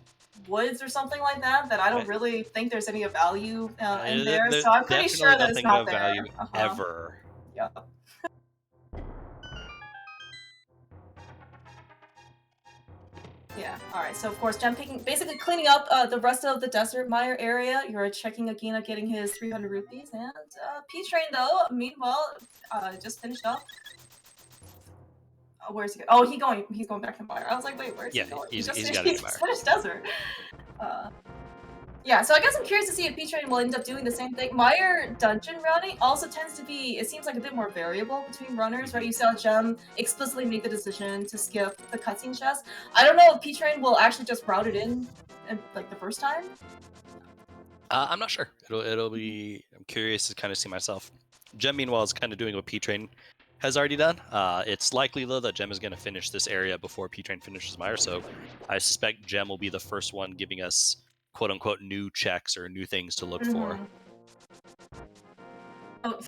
woods or something like that I don't really think there's any value in there. There's So I'm pretty definitely sure that it's nothing not of there. value ever. Yeah. Yeah. All right. So of course, Gem picking, basically cleaning up the rest of the Desert Mire area. You're checking Agina getting his 300 rupees, and P-Train though, meanwhile, just finished up. Where's he going? Oh, he's going back to Mire. I was like, wait, where's he going? He's got He it in just Mire. finished Desert. Yeah, so I guess I'm curious to see if P-Train will end up doing the same thing. Mire dungeon routing also tends to be, it seems like a bit more variable between runners, right? You saw Gem explicitly make the decision to skip the cutscene chest. I don't know if P-Train will actually just route it in like the first time. I'm not sure. It'll be. I'm curious to kind of see myself. Gem, meanwhile, is kind of doing what P-Train has already done. It's likely though that Gem is going to finish this area before P-Train finishes Mire, so I suspect Gem will be the first one giving us "quote unquote" new checks or new things to look for. Oh,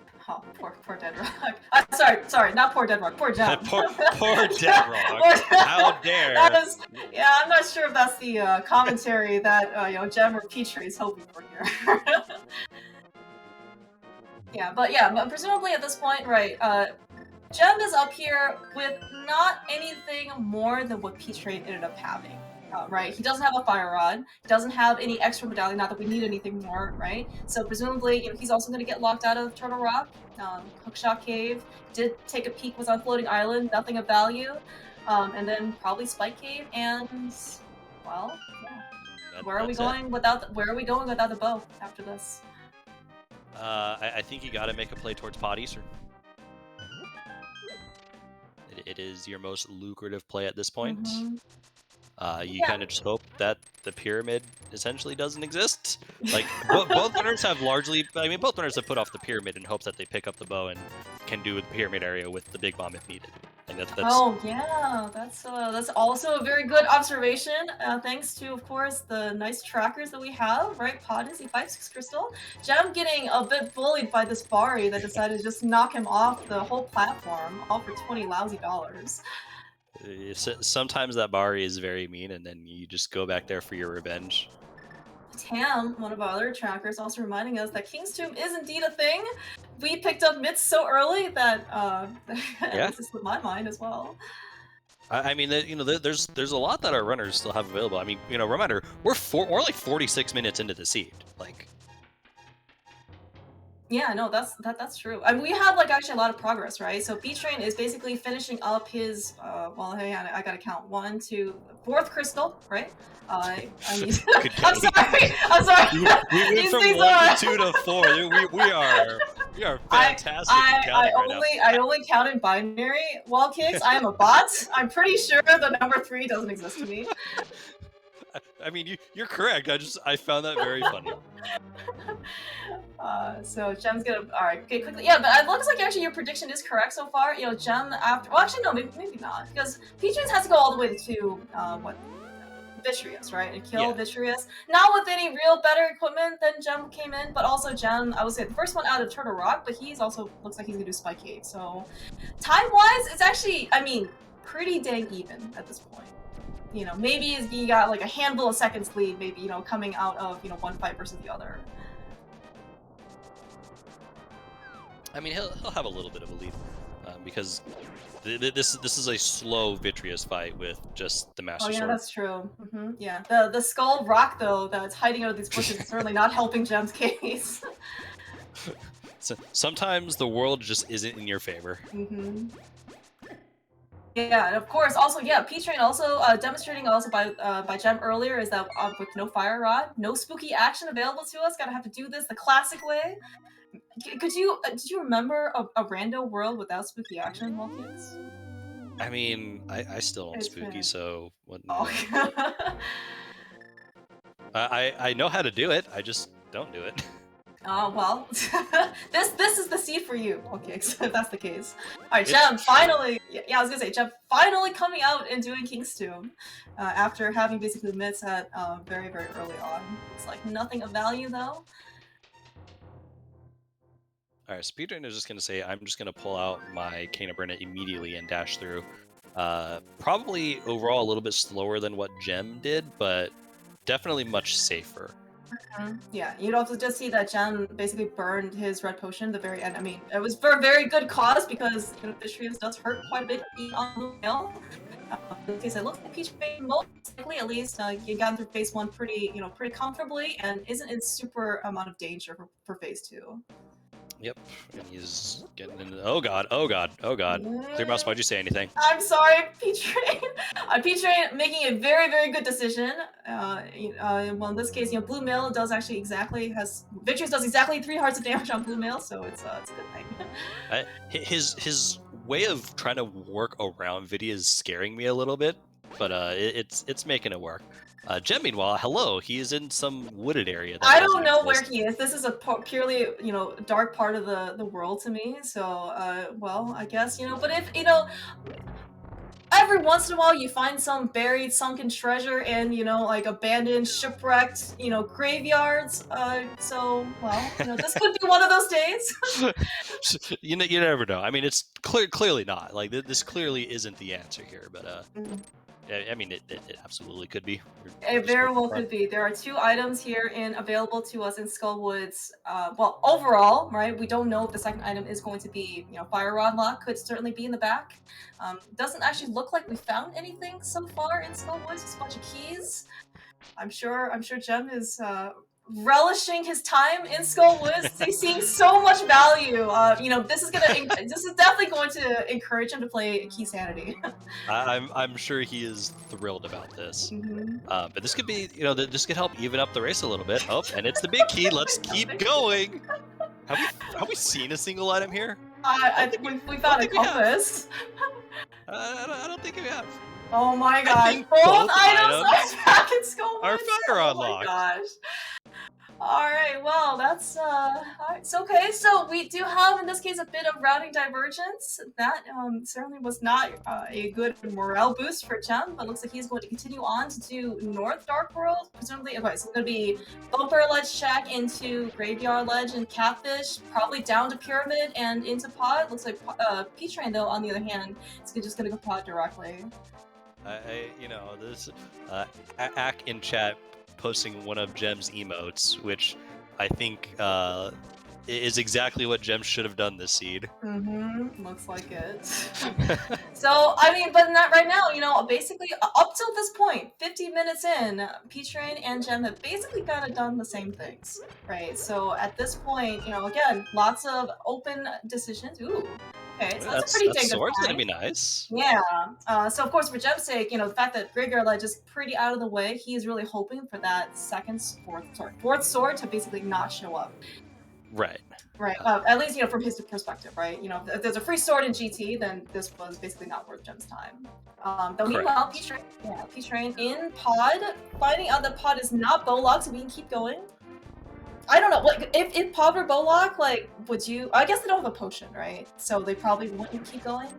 poor Dead Rock. Sorry, not poor Dead Rock, poor Gem. poor Dead Rock. How dare! Yeah, I'm not sure if that's the commentary that you know, Gem or P-Train is hoping for here. But presumably at this point, right, Gem is up here with not anything more than what P-Train ended up having. Right, he doesn't have a fire rod. He doesn't have any extra medallion. Not that we need anything more, right? So presumably, you know, he's also going to get locked out of Turtle Rock. Hookshot Cave did take a peek, was on Floating Island, nothing of value, and then probably Spike Cave, and well, yeah. Where are we going without the bow after this? I think you got to make a play towards Pod Eastern. It is your most lucrative play at this point. You kind of just hope that the pyramid essentially doesn't exist. Like both runners have largely, I mean, both runners have put off the pyramid in hopes that they pick up the bow and can do the pyramid area with the big bomb if needed. Like that's Oh yeah, that's also a very good observation. Thanks to, of course, the nice trackers that we have, right? Pod is E56 Crystal. Gem getting a bit bullied by this Bari that decided to just knock him off the whole platform, all for $20 lousy. Sometimes that Bari is very mean, and then you just go back there for your revenge. Tam, one of our other trackers, also reminding us that King's Tomb is indeed a thing. We picked up Mitts so early that this is my mind as well. I mean, you know, there's a lot that our runners still have available. I mean, you know, reminder, we're like 46 minutes into the seed, like. Yeah, no, that's true. I mean, we have like actually a lot of progress, right? So B-Train is basically finishing up his well, hey, I gotta count 1, 2, 4th crystal, right? I mean, I'm sorry. We went from 1 to 2 to 4. We are fantastic. I only count in binary wall kicks. I am a bot. I'm pretty sure the number 3 doesn't exist to me. I mean, you're correct. I found that very funny. So Gem's gonna okay quickly. Yeah, but it looks like actually your prediction is correct so far. You know, Gem after. Well, actually no, maybe not, because Peaches has to go all the way to Vitreous, right? And kill Vitreous. Not with any real better equipment than Gem came in, but also Gem, I would say the first one out of Turtle Rock, but he's also looks like he's gonna do Spike Cave. So time-wise, it's actually, I mean, pretty dang even at this point. You know, maybe he got like a handful of seconds lead, maybe, you know, coming out of, you know, one fight versus the other. I mean, he'll have a little bit of a lead. because this is a slow vitreous fight with just the Oh Master yeah, Sword. that's true. Yeah, the skull rock though that's hiding out of these bushes is certainly not helping Gem's case. So sometimes the world just isn't in your favor. hmm Yeah, and of course, also yeah, P-Train also demonstrating also by Gem earlier is that with no fire rod, no spooky action available to us. Gotta have to do this the classic way. Could you did you remember a rando world without spooky action, Mulkins? I mean, I still don't It's spooky, been so what? oh. I know how to do it. I just don't do it. Oh well, this is the seed for you. Okay, so if that's the case. All right, It's Gem true. finally. Yeah, I was gonna say Gem finally coming out and doing King's Tomb, after having basically missed that very very early on. It's like nothing of value though. All right, speedrun is just gonna say I'm just gonna pull out my Cane of Brenna immediately and dash through. Probably overall a little bit slower than what Gem did, but definitely much safer. Yeah, you'd also just see that Gem basically burned his red potion at the very end. I mean, it was for a very good cause because Vicious does hurt quite a bit on the whale. In this case, it looks like Peach most likely at least you got through phase one pretty pretty comfortably and isn't in super amount of danger for phase two. Yep, and he's getting into. Oh god! Oh god! Oh god! Clear Mouse, why'd you say anything? I'm sorry, P-Train. P-Train making a very, very good decision. Well, in this case, Blue Mail does actually exactly Victrix does exactly 3 hearts of damage on Blue Mail, so it's a good thing. His way of trying to work around Vidya is scaring me a little bit, but it's making it work. Jem, meanwhile, hello, he is in some wooded area that I doesn't don't know where exist. he is. This is a purely, dark part of the world to me. So, well, I guess, but if, every once in a while you find some buried sunken treasure in like abandoned shipwrecked graveyards, so well this could be one of those days. You never know. I mean, it's clearly not. Like this clearly isn't the answer here, but I mean, it absolutely could be. We're It just very hoping well for. could be. There are 2 items here in available to us in Skullwoods. Well, overall, right? We don't know if the second item is going to be, Fire Rod Lock could certainly be in the back. Doesn't actually look like we found anything so far in Skullwoods. Just a bunch of keys. I'm sure Jem is relishing his time in Skullwoods. He's seeing so much value. This is definitely going to encourage him to play Key Sanity. I'm sure he is thrilled about this. But this could be, this could help even up the race a little bit. Oh, and it's the big key. Let's keep going. Have we seen a single item here? I think we found a compass. I don't think we have. Oh my I gosh, think both items are back in Skullwoods. are fire Oh unlocked. my gosh. Alright, well, that's, alright, so okay, so we do have, in this case, a bit of routing divergence. That, certainly was not, a good morale boost for Jem, but looks like he's going to continue on to do North Dark World, presumably. Okay, so it's gonna be Bumper Ledge check into Graveyard Ledge and Catfish, probably down to Pyramid and into Pod. Looks like, P-Train, though, on the other hand, is just gonna go Pod directly. This Ack in chat posting one of Jem's emotes, which I think is exactly what Jem should have done this seed. Looks like it. So, I mean, but not right now, basically, up till this point, 50 minutes in, P-Train and Jem have basically kind of done the same things, right? So, at this point, again, lots of open decisions. Ooh, okay, so that's a pretty dang good sword's find. gonna be nice. Yeah. So of course, for Jem's sake, the fact that Graveyard Ledge is pretty out of the way, he is really hoping for that fourth sword to basically not show up. Right. Right. At least from his perspective, right? If there's a free sword in GT, then this was basically not worth Jem's time. Though meanwhile, P-Train in Pod, finding out that Pod is not Bowlock, so we can keep going. I don't know. Like, if Pod were Bowlock, like, would you? I guess they don't have a potion, right? So they probably wouldn't keep going.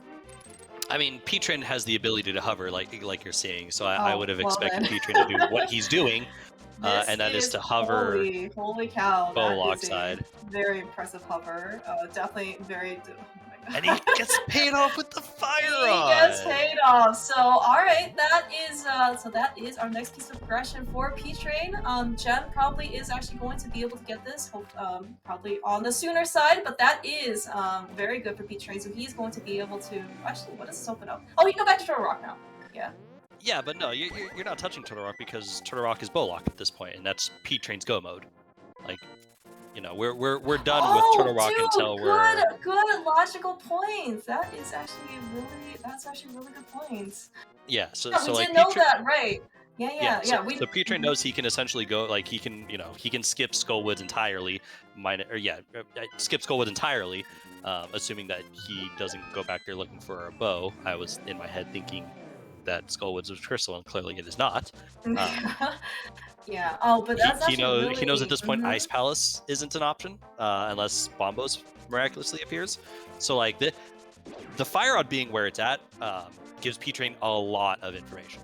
I mean, P-Train has the ability to hover, like you're saying. So I would have expected then. P-Train to do what he's doing, and that is to hover. Holy cow! Bowlock that is side. a very impressive hover. Definitely very. Oh my And he gets paid off with the fire He gets rod. paid off. So, all right, that is our next piece of progression for P Train. Jem probably is actually going to be able to get this, probably on the sooner side, but that is very good for P Train. So he's going to be able to actually. What does this open up? Oh, you can go back to Turtle Rock now. Yeah. Yeah, but no, you're not touching Turtle Rock because Turtle Rock is Bowlock at this point, and that's P Train's go mode. Like, we're done with Oh, Turtle Rock dude, until we're good logical points. That's actually really good points. yeah. So Yeah, we like did know P-Train, that, right? Yeah, yeah. yeah, So yeah. We. so P-Train knows he can essentially go like he can skip Skullwoods entirely, skip Skullwoods entirely, assuming that he doesn't go back there looking for a bow. I was in my head thinking that Skullwoods was crystal, and clearly it is not. Yeah. Oh, but that's actually He knows at really. this point Ice Palace isn't an option unless Bombos miraculously appears. So like the fire rod being where it's at gives P-Train a lot of information.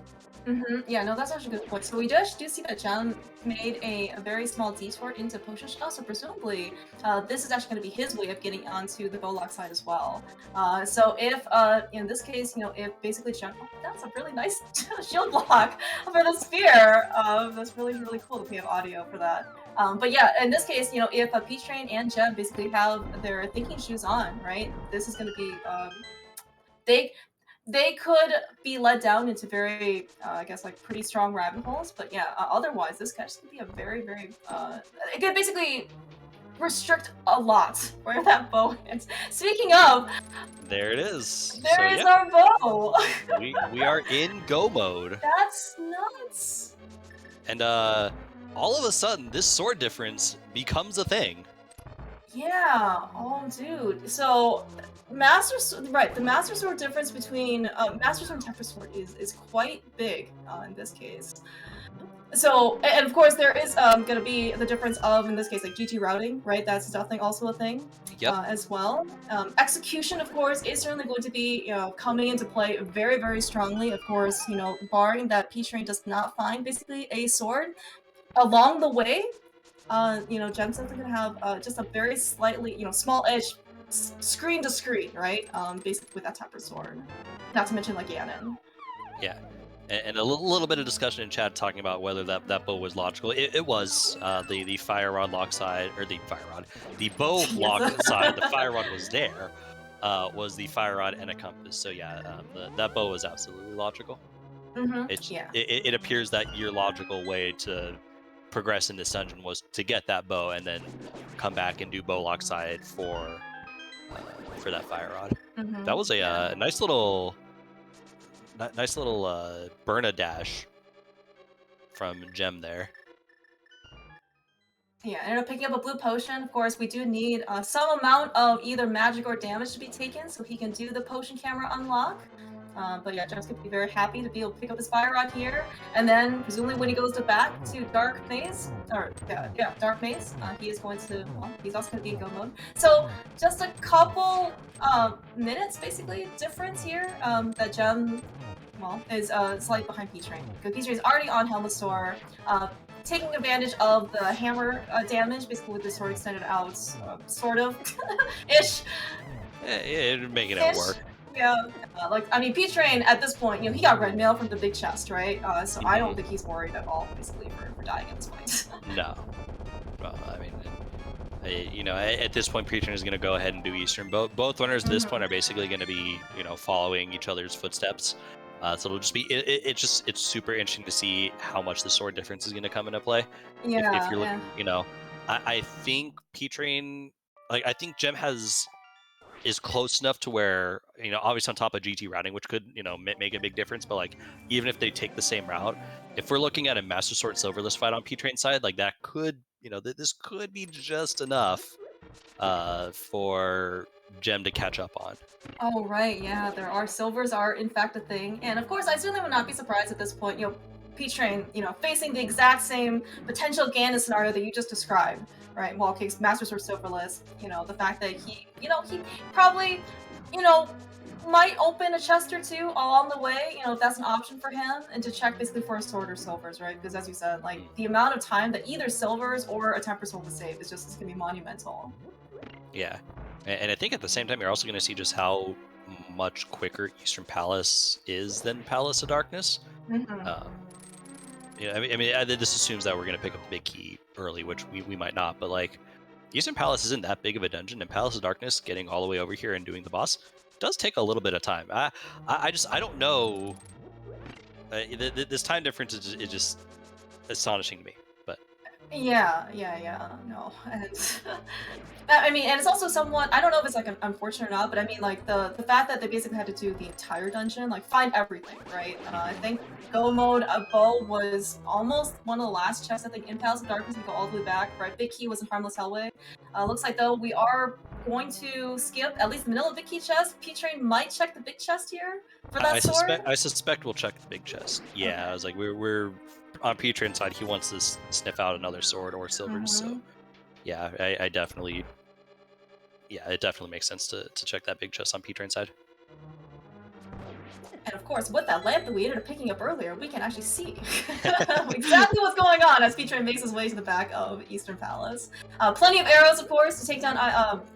Yeah, no, that's actually a good point. So we just do see that John made a very small detour into Potion Shell, so presumably this is actually going to be his way of getting onto the Golok side as well. So if, in this case, if basically John, oh, that's a really nice shield block for the spear. That's really, really cool that we have audio for that. But yeah, in this case, if Peach Train and Jem basically have their thinking shoes on, right, this is going to be, they they could be led down into very, I guess, like pretty strong rabbit holes. But yeah, otherwise, this catch could be a very, very. It could basically restrict a lot where that bow is. Speaking of, There it is. there So is yeah, our bow. we are in go mode, That's nuts. and all of a sudden this sword difference becomes a thing. Yeah. Oh, dude. So, the Master Sword difference between Master Sword and Temper Sword is quite big in this case. So, and of course, there is going to be the difference of, in this case, like GT routing, right? That's definitely also a thing Yep. as well. Execution, of course, is certainly going to be, coming into play very, very strongly. Of course, barring that P-Train does not find basically a sword along the way. Gemstones are gonna have just a very slightly, small edge, screen to screen, right? Basically with that Temper Sword. Not to mention like Ganon. Yeah. And a little bit of discussion in chat talking about whether that bow was logical. It was the fire rod lock side, or the fire rod, the bow lock side. The fire rod was there. Was the fire rod and a compass. So yeah, that bow was absolutely logical. Yeah. It appears that your logical way to progress in this dungeon was to get that bow and then come back and do bow lock side for that fire rod. That was a nice little Burna dash from Gem there. Yeah, ended up picking up a blue potion. Of course, we do need some amount of either magic or damage to be taken so he can do the potion camera unlock. But yeah, Gem's gonna be very happy to be able to pick up his fire rod here, and then presumably when he goes back to Dark Maze, Dark Maze, he is going to. Well, he's also gonna be in go mode. So just a couple minutes, basically, difference here. That Gem, is slightly behind P-Train because P-Train is already on Helmasaur. Taking advantage of the hammer damage, basically with the sword extended out, sort of, ish. It'd make it work. Yeah, P-Train at this point, he got red mail from the big chest, right? So I don't think he's worried at all, basically, for dying at this point. No. Well, I mean, at this point, P-Train is going to go ahead and do Eastern. Both runners at this point are basically going to be, following each other's footsteps. So it'll just be it's super interesting to see how much the sword difference is going to come into play. Yeah. If you're looking, I think P-Train, I think Gem is close enough to where, obviously on top of GT routing, which could, make a big difference. But even if they take the same route, if we're looking at a Master Sword Silverless fight on P-Train side, that could, this could be just enough for Gem to catch up on. Oh, right, yeah, silvers are in fact a thing. And of course, I certainly would not be surprised at this point, P-Train, facing the exact same potential Ganon scenario that you just described, right? Wall kicks, Master Sword Silverless, the fact that he probably, might open a chest or two along the way, if that's an option for him, and to check basically for a sword or silvers, right? Because as you said, the amount of time that either silvers or a Temper Sword would save is gonna be monumental. Yeah. And I think at the same time, you're also going to see just how much quicker Eastern Palace is than Palace of Darkness. Mhm. Um, yeah, this assumes that we're going to pick up the big key early, which we might not. But like, Eastern Palace isn't that big of a dungeon, and Palace of Darkness, getting all the way over here and doing the boss, does take a little bit of time. I don't know. This time difference is just astonishing to me. But Yeah, no, and I mean, and it's also somewhat. I don't know if it's like unfortunate or not, but I mean, like the fact that they basically had to do the entire dungeon, like find everything, right? I mhm. think Go mode Bow was almost one of the last chests. I think in Palace of Darkness, we go all the way back, right? Big Key was in Harmless Hellway. Looks like though we are going to skip at least the Manila Big Key chest. P Train might check the big chest here for that sword. I suspect we'll check the big chest. Yeah, I Okay. was like, we're on Patreon side. He wants to sniff out another sword or silvers. So Mm-hmm. yeah, I definitely, yeah, it definitely makes sense to check that big chest on Patreon side. And of course, with that lamp that we ended up picking up earlier, we can actually see exactly what's going on as Peter makes his way to the back of Eastern Palace. Plenty of arrows, of course, to take down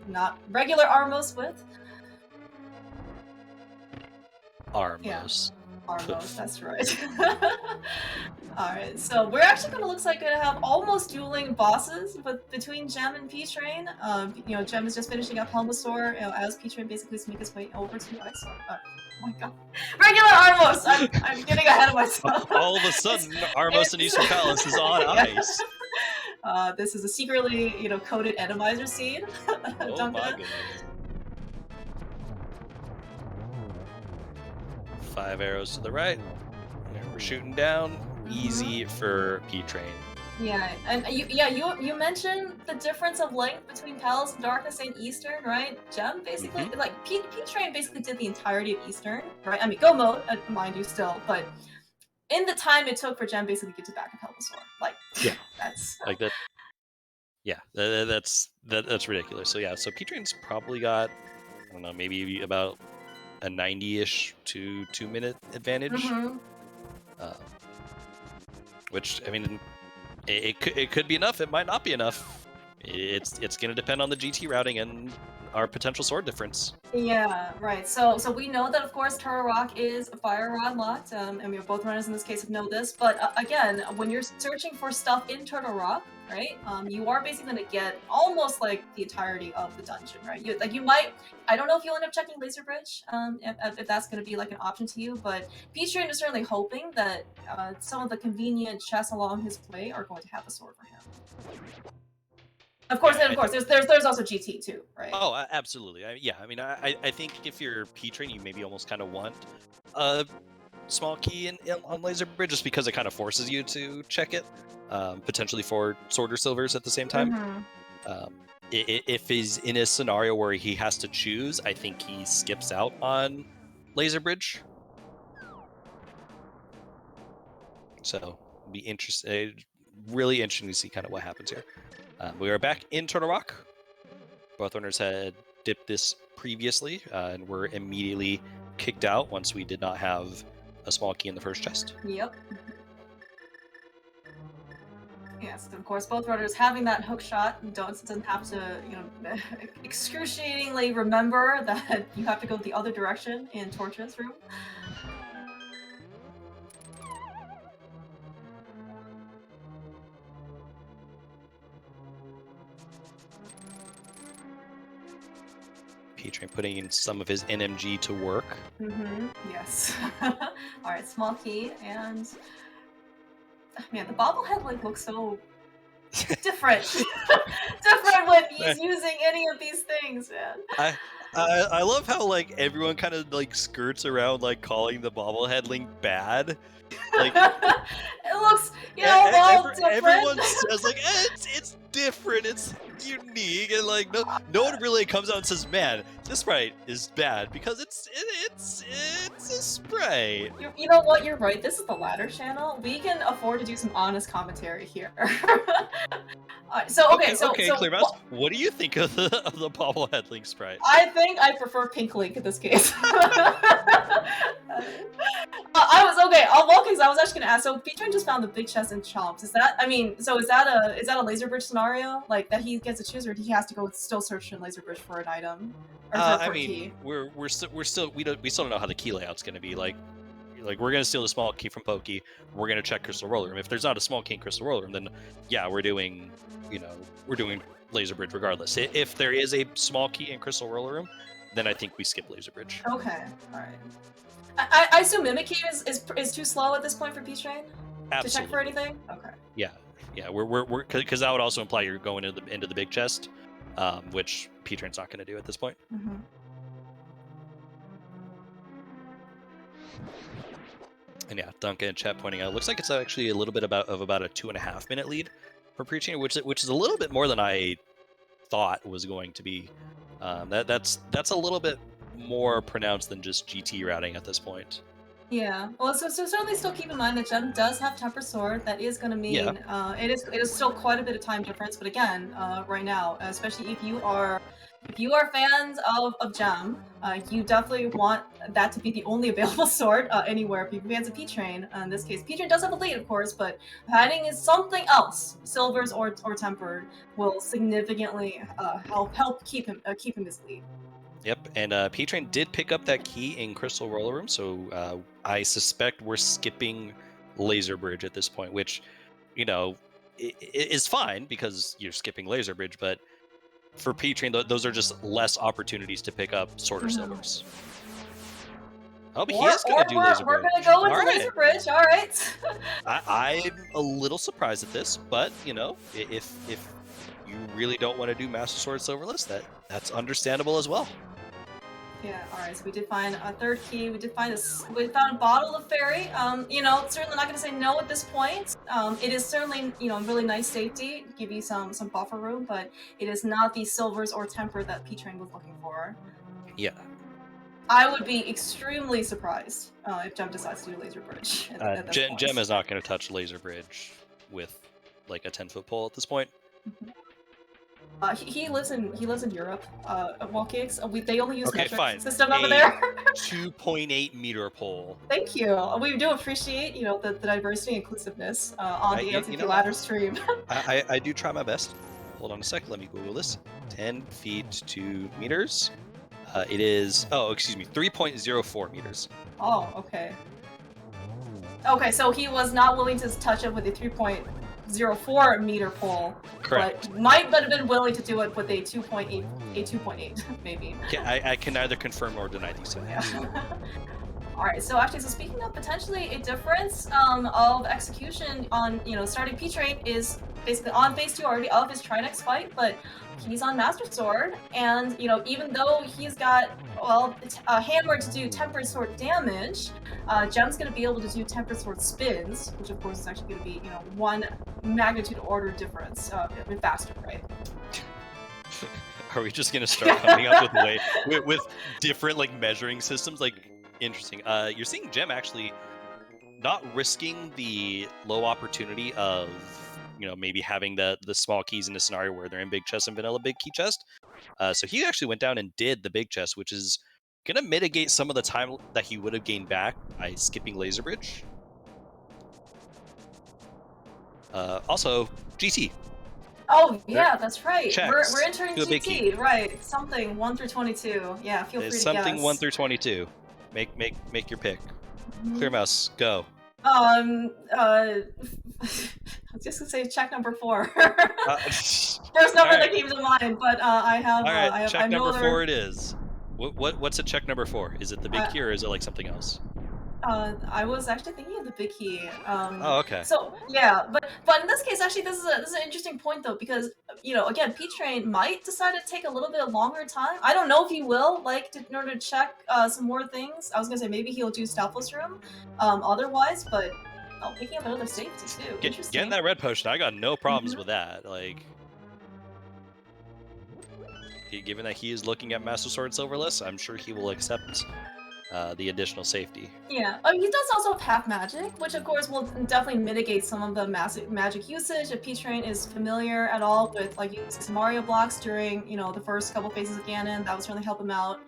not regular Armos with. Yeah, Armos. Armos, that's right. Alright, so we're actually looks like gonna have almost dueling bosses between Gem and P-Train. You know, Gem is just finishing up Helmasaur, you know, as P-Train basically is making his way over to Ice. Oh my god. Regular Armos! I'm getting ahead of myself. All of a sudden, Armos and Eastern Palace is on Yeah. ice. This is a secretly, you know, coded atomizer seed. Oh Dumped my it. goodness. 5 arrows to the right. And we're shooting down. Easy for P-Train. Yeah, and you mentioned the difference of length between Palace of Darkness and Eastern, right? Gem basically like P Train basically did the entirety of Eastern, right? I mean, Go mode, mind you, still, but in the time it took for Gem basically to get to back of Helmasaur, like Yeah, that's like that. Yeah, that's ridiculous. So yeah, so P-Train's probably got, I don't know, maybe about a 90-ish to 2-minute advantage. mm-hmm. Um, which, I mean, it could be enough. It might not be enough. It's going to depend on the GT routing and our potential sword difference. Yeah, right. So we know that of course Turtle Rock is a fire rod locked, and we both runners in this case know this. But again, when you're searching for stuff in Turtle Rock, right, you are basically going to get almost like the entirety of the dungeon, right? You might, I don't know if you'll end up checking Laser Bridge, if that's going to be like an option to you, but Peachtrain is certainly hoping that some of the convenient chests along his way are going to have a sword for him. Of course, Yeah, and of course, there's also GT too, right? oh, absolutely. Yeah, I mean, I think if you're P-Train, you maybe almost kind of want a small key on Laser Bridge just because it kind of forces you to check it, potentially for sword or silvers at the same time. Mm-hmm. If he's in a scenario where he has to choose, I think he skips out on Laser Bridge. So be interested, really interesting to see kind of what happens here. We are back in Turtle Rock. Both owners had dipped this previously and were immediately kicked out once we did not have a small key in the first chest. Yep. Yes, of course, both runners having that hook shot doesn't have to, you know, excruciatingly remember that you have to go the other direction in Torch's room. P-Train putting in some of his NMG to work. Mm-hmm. Yes. All right, small key, and man, the bobblehead like looks so different. Different when he's using any of these things, man. I love how like everyone kind of like skirts around like calling the bobblehead link bad. Like it looks, you know, all different. everyone says like it's different, it's unique, and like no one really comes out and says, man, this sprite is bad because it's a sprite. You know what? You're right. This is the ladder channel. We can afford to do some honest commentary here. Okay, Clear Mouse, what do you think of the bobblehead link sprite? I think I prefer Pink Link in this case. Because I was actually gonna ask. So Featuring just found the big chest in Chomps. Is that? I mean, so is that a Laser Bridge scenario? scenario, like that he gets to choose, or he has to go still search in Laser Bridge for an item or I for a mean, key? we still don't know how the key layout's going to be. Like we're gonna steal the small key from Pokey. We're gonna check Crystal Roller Room. If there's not a small key in Crystal Roller Room, then yeah, we're doing Laser Bridge regardless. If there is a small key in Crystal Roller Room, then I think we skip Laser Bridge. Okay, all right. I assume Mimic Key is too slow at this point for Peach Train to check for anything. Okay. Yeah, we're because that would also imply you're going into the big chest, which Peach Train's not going to do at this point. Mm-hmm. And yeah, Duncan in chat pointing out, looks like it's actually a little bit about a 2.5 minute lead for preaching, which is a little bit more than I thought was going to be. That's a little bit more pronounced than just GT routing at this point. Yeah. Well, so certainly still keep in mind that Gem does have Temper Sword. That is going to mean it is still quite a bit of time difference. But again, right now, especially if you are fans of Gem, you definitely want that to be the only available sword anywhere. If you're fans of P-Train, in this case, P-Train does have a lead, of course, but adding is something else, Silvers or Tempered, will significantly help keep him his lead. Yep, and P-Train did pick up that key in Crystal Roller Room, so I suspect we're skipping Laser Bridge at this point, which, is fine because you're skipping Laser Bridge, but for P-Train, those are just less opportunities to pick up Sword or Silvers. Oh, but he is going to do Laser Bridge. We're going to go into Laser Bridge, all right. I'm a little surprised at this, but, if you really don't want to do Master Sword Silverless, that's understandable as well. Yeah, alright, so we did find a third key, we found a bottle of fairy. Certainly not gonna say no at this point. It is certainly, really nice safety, give you some buffer room, but it is not the Silvers or Temper that P-Train was looking for. Yeah. I would be extremely surprised if Gem decides to do Laser Bridge at this point. Gem is not going to touch Laser Bridge with like a 10-foot pole at this point. Mm-hmm. He lives in Europe. Walkies. They only use metric system over there. 2.8 meter pole. Thank you. We do appreciate the diversity and inclusiveness on the ALTTP ladder stream. I do try my best. Hold on a sec. Let me Google this. 10 feet 2 meters. It is 3.04 meters. Oh, okay. Okay, so he was not willing to touch it with a 3.04 meter pole. Correct. But might have been willing to do it with a 2.8 maybe. Yeah, I can neither confirm nor deny these. Yeah. Alright, so speaking of potentially a difference of execution on, starting P-Train is basically on phase 2 already of his Trinex fight, but he's on Master Sword, and, even though he's got, a hammer to do Tempered Sword damage, Gem's gonna be able to do Tempered Sword spins, which of course is actually gonna be, 1 magnitude order difference, faster, right? Are we just gonna start coming up with different measuring systems? Interesting. You're seeing Gem actually not risking the low opportunity of maybe having the small keys in a scenario where they're in big chest and vanilla big key chest. So he actually went down and did the big chest, which is gonna mitigate some of the time that he would have gained back by skipping Laser Bridge. Also, GT. Oh yeah, that's right. Checks. We're entering GT, right? Something 1 through 22. Yeah, feel free to guess. Something 1 through 22. Make your pick. Clear mouse, go. I was just gonna say check number 4. There's number that came to mind, but I have. All right, I have, check number 4 it is. What's a check number 4? Is it the big key or is it something else? I was actually thinking of the big key. Oh, okay. So yeah, but in this case, actually, this is an interesting point though, because again, P-Train might decide to take a little bit longer time. I don't know if he will, in order to check some more things. I was gonna say maybe he'll do Stealthless Room, otherwise, but picking up another safety too. Interesting. Getting that red potion, I got no problems with that. Given that he is looking at Master Sword Silverless, I'm sure he will accept the additional safety. Yeah, he does also have half magic, which of course will definitely mitigate some of the magic usage. If P-Train is familiar at all with using some Mario blocks during the first couple phases of Ganon, that would certainly help him out.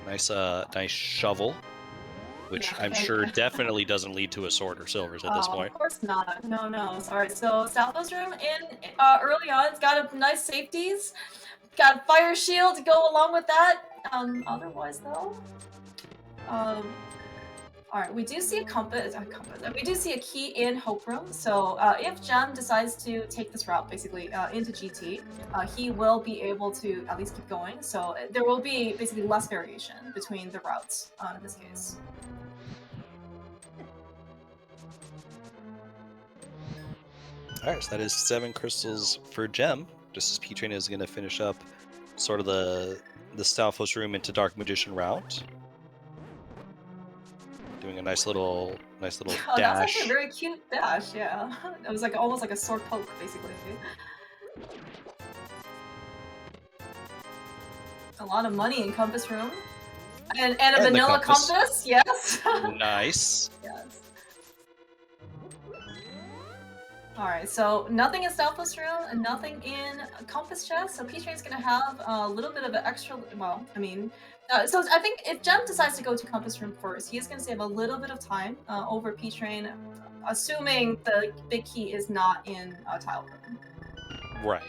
Nice shovel. which Yeah, I'm sure definitely doesn't lead to a sword or silvers at this of point. course not. No, no. Sorry. So Southwest Room in early on, it's got a nice safeties, got a fire shield to go along with that. Otherwise though, um, all right, we do see a compass. We do see a key in Hope Room. So if Jem decides to take this route, basically into GT, he will be able to at least keep going. So there will be basically less variation between the routes in this case. All right, so that is 7 crystals for Gem. Just as P-Train is going to finish up sort of the Southwest Room into Dark Magician route. Doing a nice little Oh, that was actually a dash. very cute dash. Yeah, it was like almost like a sword poke, basically. A lot of money in Compass Room, and a And the vanilla compass. Yes. Nice. Yes. Alright, so nothing in Southwest Room and nothing in Compass Chest, so P-Train's gonna have a little bit of an extra, well, I mean, so I think if Jem decides to go to Compass Room first, he's gonna save a little bit of time over P-Train, assuming the big key is not in Tile Room. Right.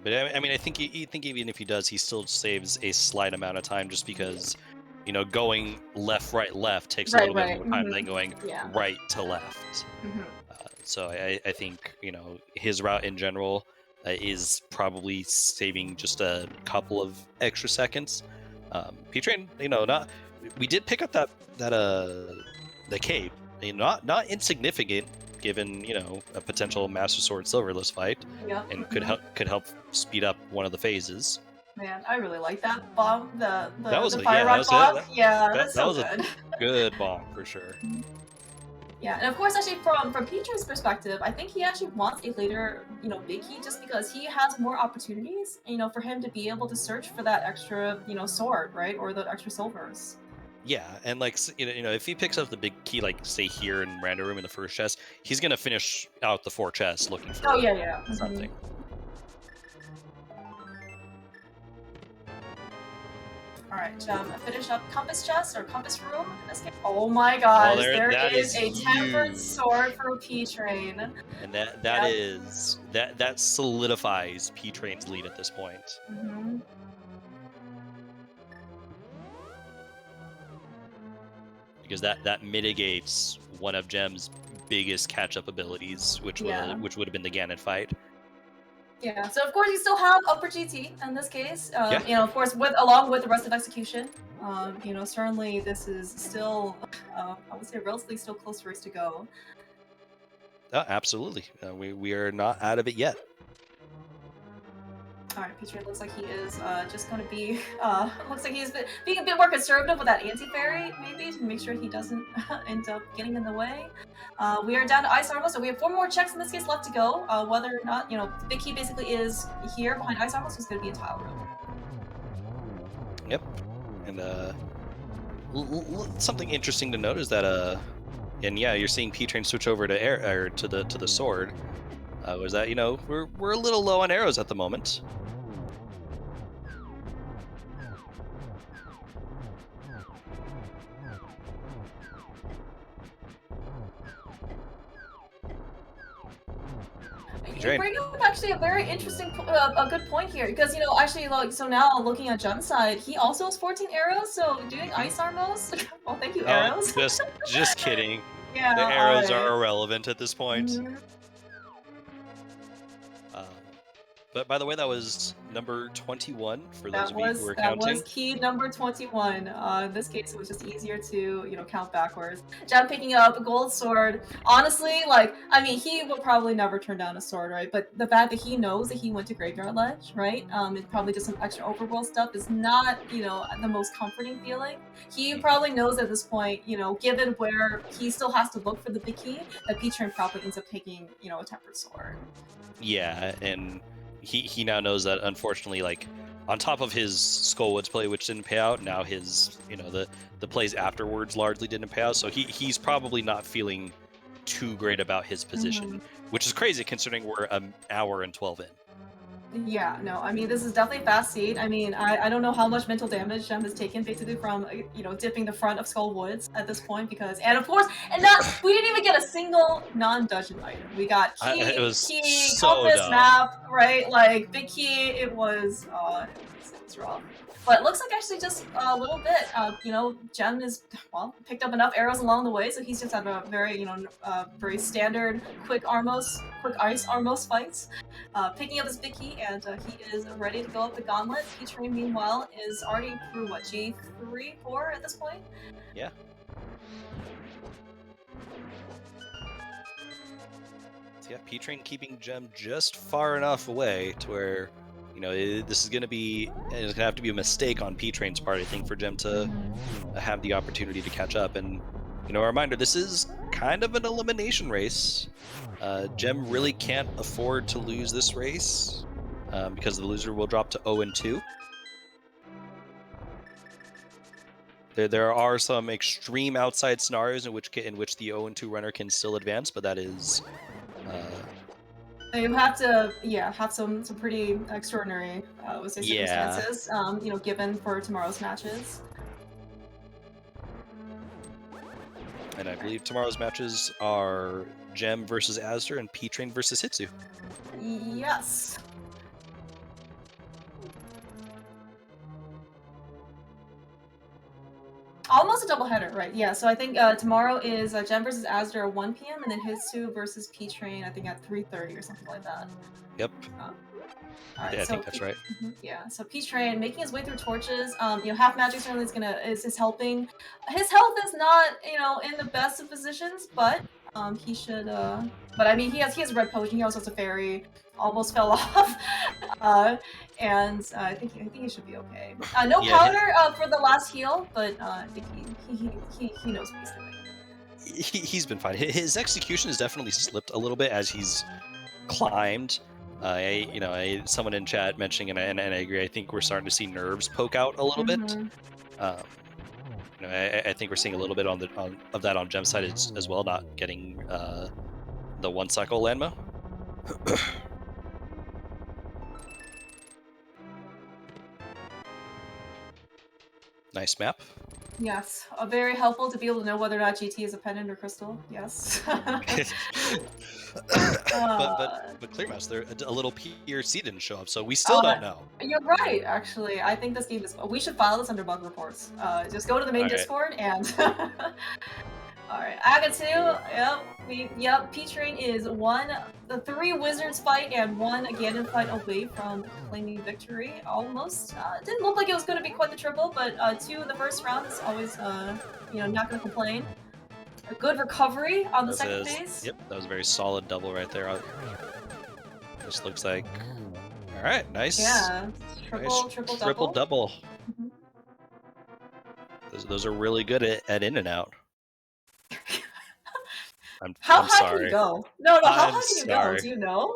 But I mean, I think even if he does, he still saves a slight amount of time just because, you know, going left, right, left takes a Right, little bit right. more time than going Yeah. right to left. So I think, you know, his route in general is probably saving just a couple of extra seconds. P-Train, you know, we did pick up that the cape, not insignificant given, you know, a potential Master Sword Silverless fight, Yep. and could help speed up one of the phases. Man, I really like that bomb, the fire that rod was bomb. Yeah, that that's that so was a good. good bomb for sure. Yeah, and of course, actually, from Peter's perspective, I think he actually wants a later, you know, big key just because he has more opportunities, you know, for him to be able to search for that extra, you know, sword, right, or the extra silvers. Yeah, and like you know, if he picks up the big key, like say here in Random Room in the first chest, he's gonna finish out the 4 chests looking for Oh yeah, yeah. something. All right, finish up compass chest or compass room in this case. Oh my gosh, there That is is a tempered huge. sword for P-Train. And that Yep. is that solidifies P-Train's lead at this point. Because that mitigates one of Gem's biggest catch-up abilities, which would have been the Ganon fight. Yeah, so of course you still have upper GT in this case. Yeah. You know, of course, along with the rest of execution. You know, certainly this is still, I would say, relatively still close for us to go. Absolutely. We are not out of it yet. Alright, Petrie looks like he is just going to be, looks like he's being a bit more conservative with that anti-fairy, maybe, to make sure he doesn't end up getting in the way. We are down to Ice Armor, so we have 4 more checks in this case left to go. Whether or not, you know, the big key basically is here behind Ice Armor, so it's going to be a Tile Room. Yep. And something interesting to note is that and yeah, you're seeing P-Train switch over to air to the sword. Was that, you know, we're a little low on arrows at the moment. You bring up actually a very interesting, a good point here, because, you know, actually, like, so now looking at Jem's side, he also has 14 arrows, so doing Ice Armors? Well, thank you, arrows. Just kidding. Yeah, the arrows are irrelevant at this point. But by the way, that was number 21 for those of you who were counting. That was key number 21. In this case, it was just easier to, you know, count backwards. Jem picking up a gold sword. Honestly, like, I mean, he will probably never turn down a sword, right? But the fact that he knows that he went to Graveyard Ledge, right? And probably just some extra overworld stuff is not, you know, the most comforting feeling. He probably knows at this point, you know, given where he still has to look for the big key, that P-Train probably ends up taking, you know, a tempered sword. Yeah, and he now knows that, unfortunately, like, on top of his Skullwoods play, which didn't pay out, now his, you know, the plays afterwards largely didn't pay out, so he's probably not feeling too great about his position, which is crazy considering we're an hour and 12 in. Yeah, no, I mean, this is definitely fast seed. I mean, I don't know how much mental damage Gem has taken basically from, dipping the front of Skull Woods at this point because, and of course, and not, we didn't even get a single non-dungeon item. We got It key, was key, so compass, dumb. map, right? Like, big key, it was rough. But it looks like actually just a little bit, Gem is, well, picked up enough arrows along the way, so he's just had a very, very standard quick ice Armos fights. Picking up his big key, and he is ready to go up the gauntlet. P-Train, meanwhile, is already through, what, G3, 4 at this point? Yeah. So yeah, P-Train keeping Gem just far enough away to where, this is going to be, it's going to have to be a mistake on P-Train's part, I think, for Gem to have the opportunity to catch up. And, a reminder, this is kind of an elimination race. Gem really can't afford to lose this race because the loser will drop to 0-2. There are some extreme outside scenarios in which the 0-2 runner can still advance, but that is You have to, have some pretty extraordinary, would say, yeah. circumstances, given for tomorrow's matches. And I believe tomorrow's matches are Gem versus Azure and P-Train versus Hitsu. Yes. Almost a doubleheader, right? Yeah, so I think tomorrow is Gem versus Asdor at 1 p.m. and then Hitsu versus P-Train, I think at 3:30 or something like that. Yep. All right, Yeah, I so think that's right. Yeah, so P-Train making his way through torches. Half magic certainly is helping. His health is not in the best of positions, but he should. But I mean, he has red potion. He also has a fairy. Almost fell off. And I think he should be okay. No Yeah, powder for the last heal, but I think he knows what he's doing. he's been fine. His execution has definitely slipped a little bit as he's climbed. Someone in chat mentioning, and I agree. I think we're starting to see nerves poke out a little bit. I think we're seeing a little bit of that on Gem's side as well, not getting the one cycle landmo. Nice map. Yes, very helpful to be able to know whether or not GT is a pendant or crystal. Yes. but Clearmaster, a little PRC didn't show up, so we still don't know. You're right, actually. I think this game is. We should file this under bug reports. Just go to the main Discord and. All right, Aga 2. Yep. P-Train is the 3 Wizards fight and 1 Ganon fight away from claiming victory. Almost. Didn't look like it was going to be quite the triple, but 2 in the first round is always, not going to complain. A good recovery on the second phase. Yep, that was a very solid double right there. This looks like. All right, nice. Yeah, triple double. Those are really good at in and out. How I'm high sorry. can you go? No, how high can you go? Do you know?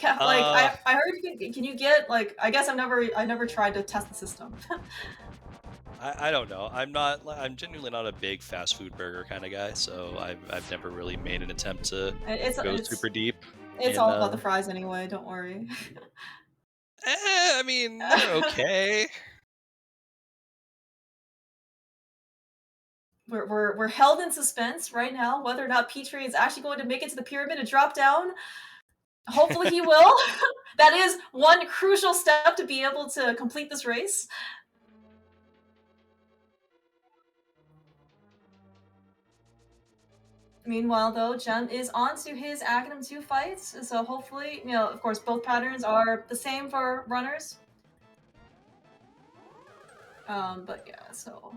I heard can you get I guess I've never tried to test the system. I don't know. I'm genuinely not a big fast food burger kind of guy, so I've never really made an attempt to go super deep. It's all about the fries anyway. Don't worry. I mean, they're okay. We're held in suspense right now whether or not P-Train is actually going to make it to the pyramid and drop down. Hopefully he will. That is one crucial step to be able to complete this race. Meanwhile, though, Gem is on to his Aghanim 2 fights, so hopefully, of course, both patterns are the same for runners. But yeah, so...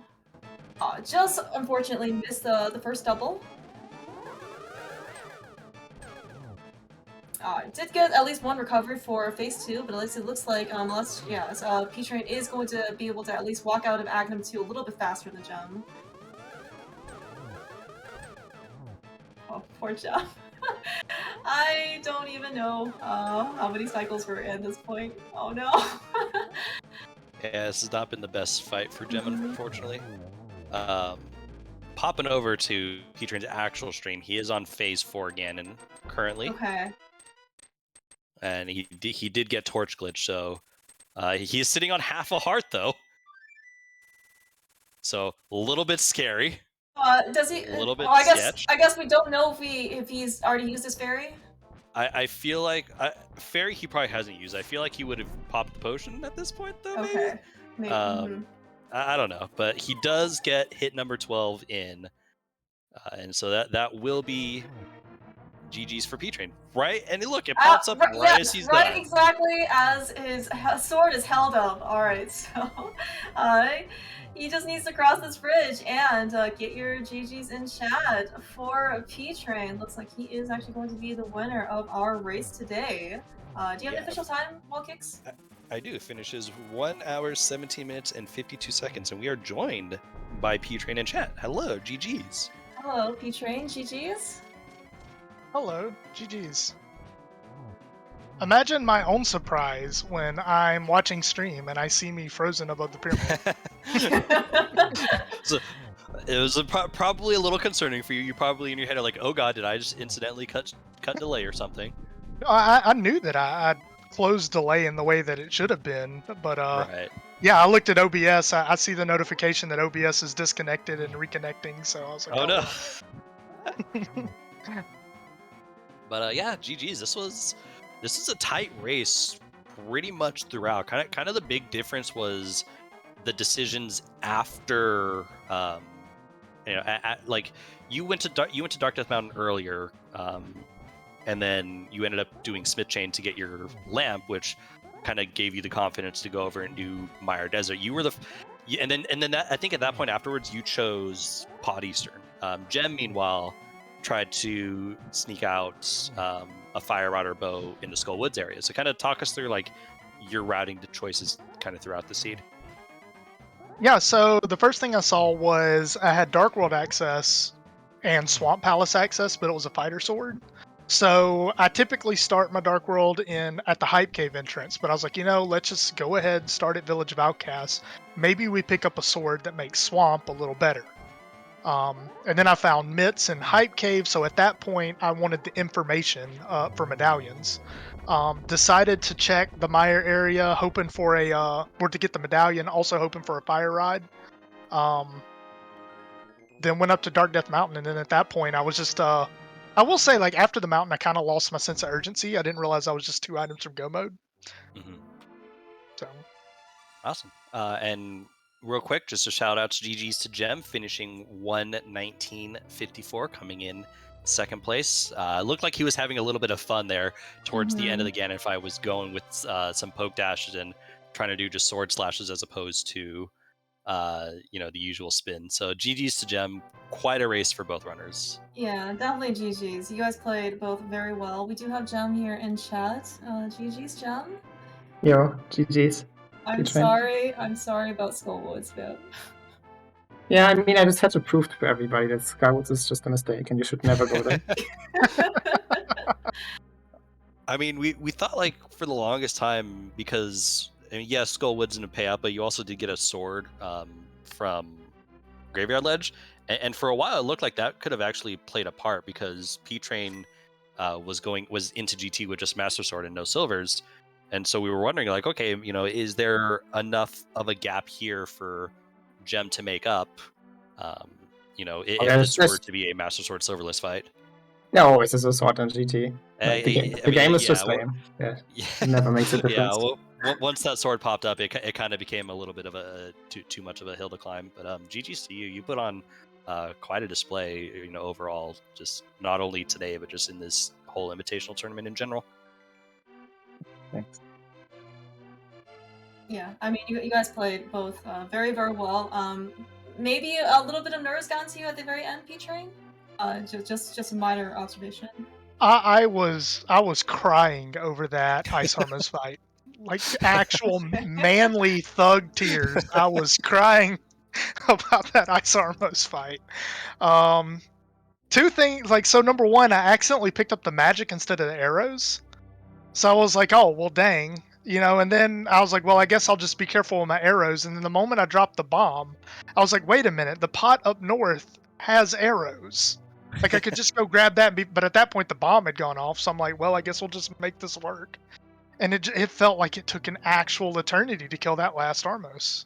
just unfortunately missed the first double. Did get at least 1 recovery for phase 2, but at least it looks like P-Train is going to be able to at least walk out of Aghanim 2 a little bit faster than Gem. Oh, poor Gem. I don't even know how many cycles we're in at this point. Oh no. Yeah, this has not been the best fight for Gem, unfortunately. Popping over to P-Train's actual stream, he is on phase 4 Ganon currently. Okay. and he did get torch glitch, so he is sitting on half a heart though. So a little bit scary. Does he? A little Oh, bit sketch. I guess we don't know if he's already used his fairy. I feel like fairy he probably hasn't used. I feel like he would have popped the potion at this point though, maybe. Okay. Maybe. I don't know, but he does get hit number 12 in, and so that will be GG's for P-Train, right? And look, it pops up right as he's right done. exactly as his sword is held up. All right, so he just needs to cross this bridge and get your GGs in chat for P-Train. Looks like he is actually going to be the winner of our race today. Do you have an official time, Wall Kicks? I do. It finishes 1 hour, 17 minutes, and 52 seconds, and we are joined by P-Train in chat. Hello, GG's. Hello, P-Train, GGs. Hello, GG's. Imagine my own surprise when I'm watching stream and I see me frozen above the pyramid. So it was probably a little concerning for you. You probably in your head are like, "Oh God, did I just incidentally cut delay or something?" I knew that I closed delay in the way that it should have been, but Right. yeah, I looked at OBS. I see the notification that OBS is disconnected and reconnecting, so I was like, "Oh no." But yeah, GG's. This was a tight race pretty much throughout. Kind of the big difference was the decisions after. Like you went to Dark Death Mountain earlier, and then you ended up doing Smith Chain to get your lamp, which kind of gave you the confidence to go over and do Mire Desert. You were and then I think at that point afterwards you chose Pod Eastern. Gem, meanwhile, tried to sneak out a Fire Rider bow in the Skull Woods area. So kind of talk us through like your routing choices kind of throughout the seed. Yeah, so the first thing I saw was I had Dark World access and Swamp Palace access, but it was a fighter sword. So I typically start my Dark World at the Hype Cave entrance, but I was like, let's just go ahead and start at Village of Outcasts. Maybe we pick up a sword that makes Swamp a little better. And then I found Mitts and Hype Cave, so at that point I wanted the information for medallions. Decided to check the Mire area, hoping for or to get the medallion, also hoping for a fire ride. Then went up to Dark Death Mountain, and then at that point I was just, I will say, like, after the mountain I kind of lost my sense of urgency. I didn't realize I was just 2 items from go mode. Mm-hmm. So. Awesome. And real quick, just a shout out to GG's to Gem, finishing 1:19.54, coming in second place. Looked like he was having a little bit of fun there towards the end of the Ganon fight. Was going with some poke dashes and trying to do just sword slashes as opposed to the usual spin. So GG's to Gem, quite a race for both runners. Yeah, definitely GG's. You guys played both very well. We do have Gem here in chat. GG's, Gem. Yo, GG's. I'm sorry about Skullwoods, man. Yeah, I mean, I just had to prove to everybody that Skywoods is just a mistake and you should never go there. I mean, we thought, like, for the longest time, because, I mean, yes, Skullwoods didn't pay out, but you also did get a sword from Graveyard Ledge, and for a while it looked like that could have actually played a part, because P-Train was into GT with just Master Sword and no silvers. And so we were wondering, like, okay, is there enough of a gap here for Gem to make up, if this were to be a Master Sword Silverless fight? Yeah, always is a sword in GT. Like, the game is just lame. Yeah, it never makes a difference. Yeah, well, once that sword popped up, it kind of became a little bit of too much of a hill to climb. But GG's to you. You put on quite a display, overall, just not only today, but just in this whole invitational tournament in general. Thanks. Yeah, I mean, you guys played both very, very well. Maybe a little bit of nerves got into you at the very end, P-Train? Just a minor observation. I was crying over that Ice Harmos fight. Like, actual manly thug tears. I was crying about that Ice Harmos fight. 2 things, like, so number 1, I accidentally picked up the magic instead of the arrows. So I was like, oh, well, dang. And then I was like, well, I guess I'll just be careful with my arrows. And then the moment I dropped the bomb, I was like, wait a minute, the pot up north has arrows. Like I could just go grab that, but at that point the bomb had gone off. So I'm like, well, I guess we'll just make this work. And it felt like it took an actual eternity to kill that last Armos.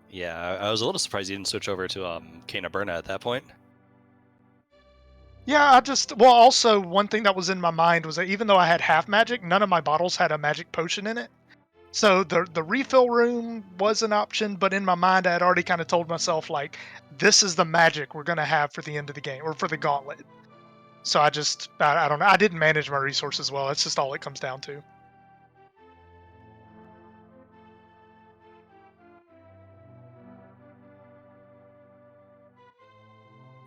Yeah, I was a little surprised you didn't switch over to Kana Burna at that point. Yeah, also one thing that was in my mind was that even though I had half magic, none of my bottles had a magic potion in it. So the refill room was an option, but in my mind I had already kind of told myself like, this is the magic we're gonna have for the end of the game or for the gauntlet. So I don't know. I didn't manage my resources well. That's just all it comes down to.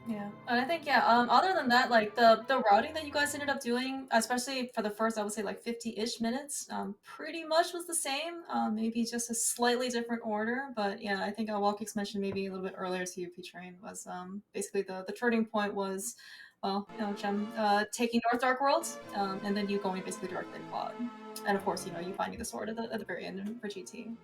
Yeah, and I think other than that, like the routing that you guys ended up doing, especially for the first, I would say like 50-ish minutes, pretty much was the same. Maybe just a slightly different order, but yeah, I think Walkix mentioned maybe a little bit earlier to you, P-Train, was basically the turning point was, well, Gem taking North Dark Worlds, and then you going basically directly to pod, and of course, you finding the sword at the very end for GT.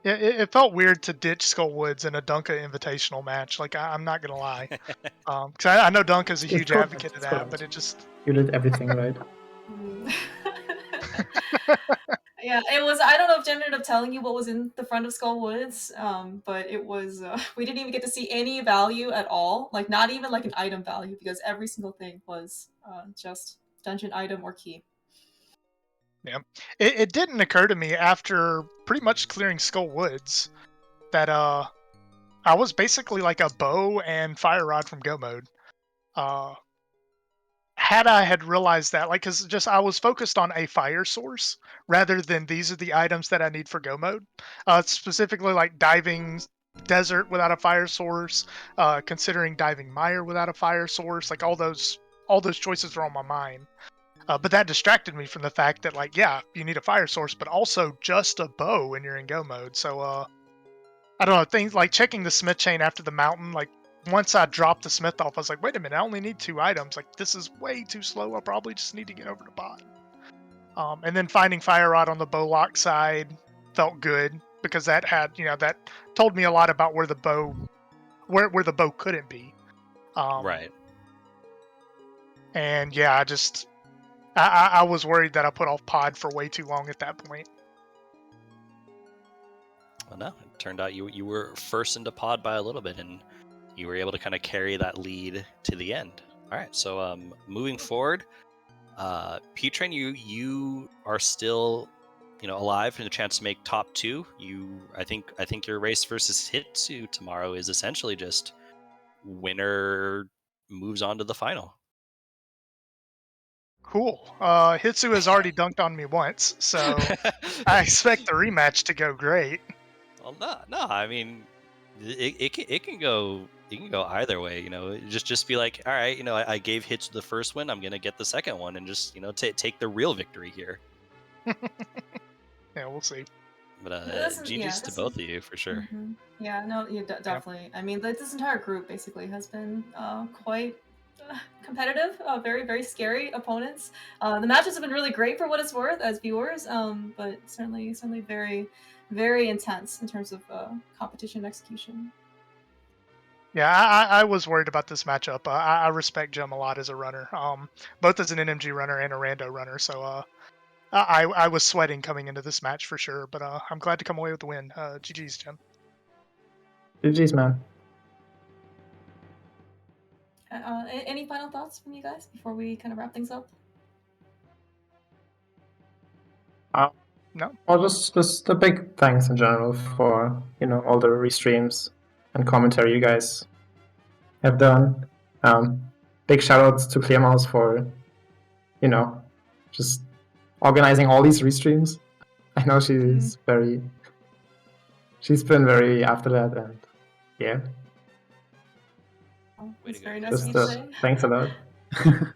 Yeah, it felt weird to ditch Skull Woods in a Dunka Invitational match. Like I'm not gonna lie, because I know Dunka's a It's huge correct. advocate of It's that, but correct. it just You did everything right. Yeah, it was. I don't know if Jem ended up telling you what was in the front of Skull Woods, but it was. We didn't even get to see any value at all. Like not even like an item value, because every single thing was just dungeon item or key. yeah. It didn't occur to me after pretty much clearing Skull Woods that I was basically like a bow and fire rod from Go mode. Had I had realized that, like, because just I was focused on a fire source rather than these are the items that I need for Go mode. Specifically, like diving desert without a fire source, considering diving mire without a fire source. Like all those choices were on my mind. But that distracted me from the fact that, like, yeah, you need a fire source, but also just a bow when you're in Go mode. So, I don't know, things like checking the smith chain after the mountain, like once I dropped the smith off, I was like, wait a minute, I only need 2 items. Like this is way too slow. I'll probably just need to get over to bot. And then finding fire rod on the bow lock side felt good because that had, that told me a lot about where the bow couldn't be. Right. And yeah, I was worried that I put off pod for way too long at that point. Well, no, it turned out you were first into pod by a little bit, and you were able to kind of carry that lead to the end. All right, so moving forward, P-Train, you are still, alive and a chance to make top 2. I think your race versus Hitsu tomorrow is essentially just winner moves on to the final. Cool. Hitsu has already dunked on me once, so I expect the rematch to go great. Well, no. I mean, it can go either way. Just be like, all right, I gave Hitsu the first win. I'm gonna get the second one, and just take the real victory here. Yeah, we'll see. But Yeah, GG's to both of you for sure. Yeah, no, definitely. I mean, this entire group basically has been quite competitive, very, very scary opponents. The matches have been really great for what it's worth as viewers, but certainly very, very intense in terms of competition and execution. Yeah, I was worried about this matchup. I respect Jem a lot as a runner, both as an NMG runner and a rando runner. So I was sweating coming into this match for sure, but I'm glad to come away with the win. GG's, Jem. GG's, man. Any final thoughts from you guys before we kind of wrap things up? No. Well, just a big thanks in general for all the restreams and commentary you guys have done. Big shout outs to Clearmouse for just organizing all these restreams. I know she's been very after that, and yeah. It's go, very nice of you Just to say. thanks a lot. And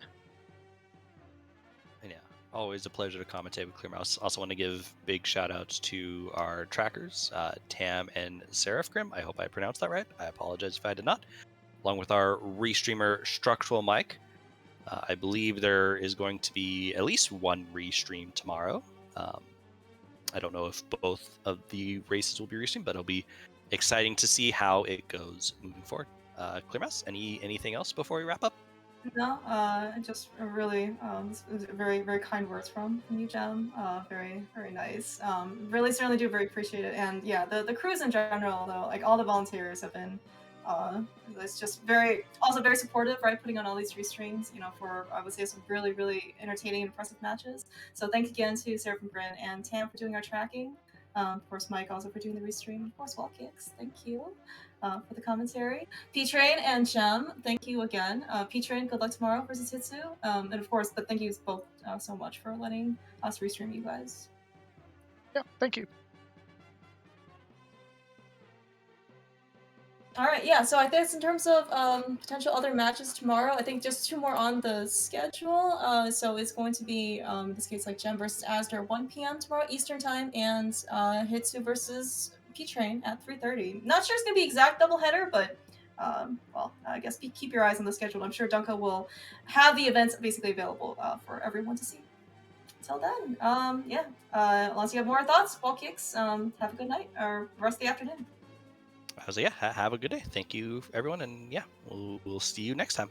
yeah, always a pleasure to commentate with Clearmouse. Also want to give big shout outs to our trackers, Tam and Seraph Grim. I hope I pronounced that right. I apologize if I did not. Along with our restreamer Structural Mike. I believe there is going to be at least one restream tomorrow. I don't know if both of the races will be restreamed, but it'll be exciting to see how it goes moving forward. Clear Mouse, anything else before we wrap up? No, just a really very very kind words from you, Jem. Very very nice. Really certainly do very appreciate it. And yeah, the crews in general, though, like all the volunteers have been, it's just also very supportive, right? Putting on all these restreams, for I would say some really really entertaining and impressive matches. So thanks again to Sarah from Bryn and Tam for doing our tracking. Of course, Mike also for doing the restream. Of course, Wall Kicks, thank you for the commentary. P-Train and Jem, thank you again. P-Train, good luck tomorrow versus Hitsu. And of course, but thank you both so much for letting us restream you guys. Yeah, thank you. All right, yeah. So I think in terms of potential other matches tomorrow, I think just 2 more on the schedule. So it's going to be in this case like Jem versus Asder 1 p.m. tomorrow Eastern time, and Hitsu versus P-Train at 3:30. Not sure it's gonna be exact doubleheader, but well, I guess keep your eyes on the schedule. I'm sure Dunka will have the events basically available for everyone to see. Until then, yeah. Unless you have more thoughts, Wall Kicks. Have a good night or rest of the afternoon. So yeah, have a good day. Thank you, everyone, and yeah, we'll see you next time.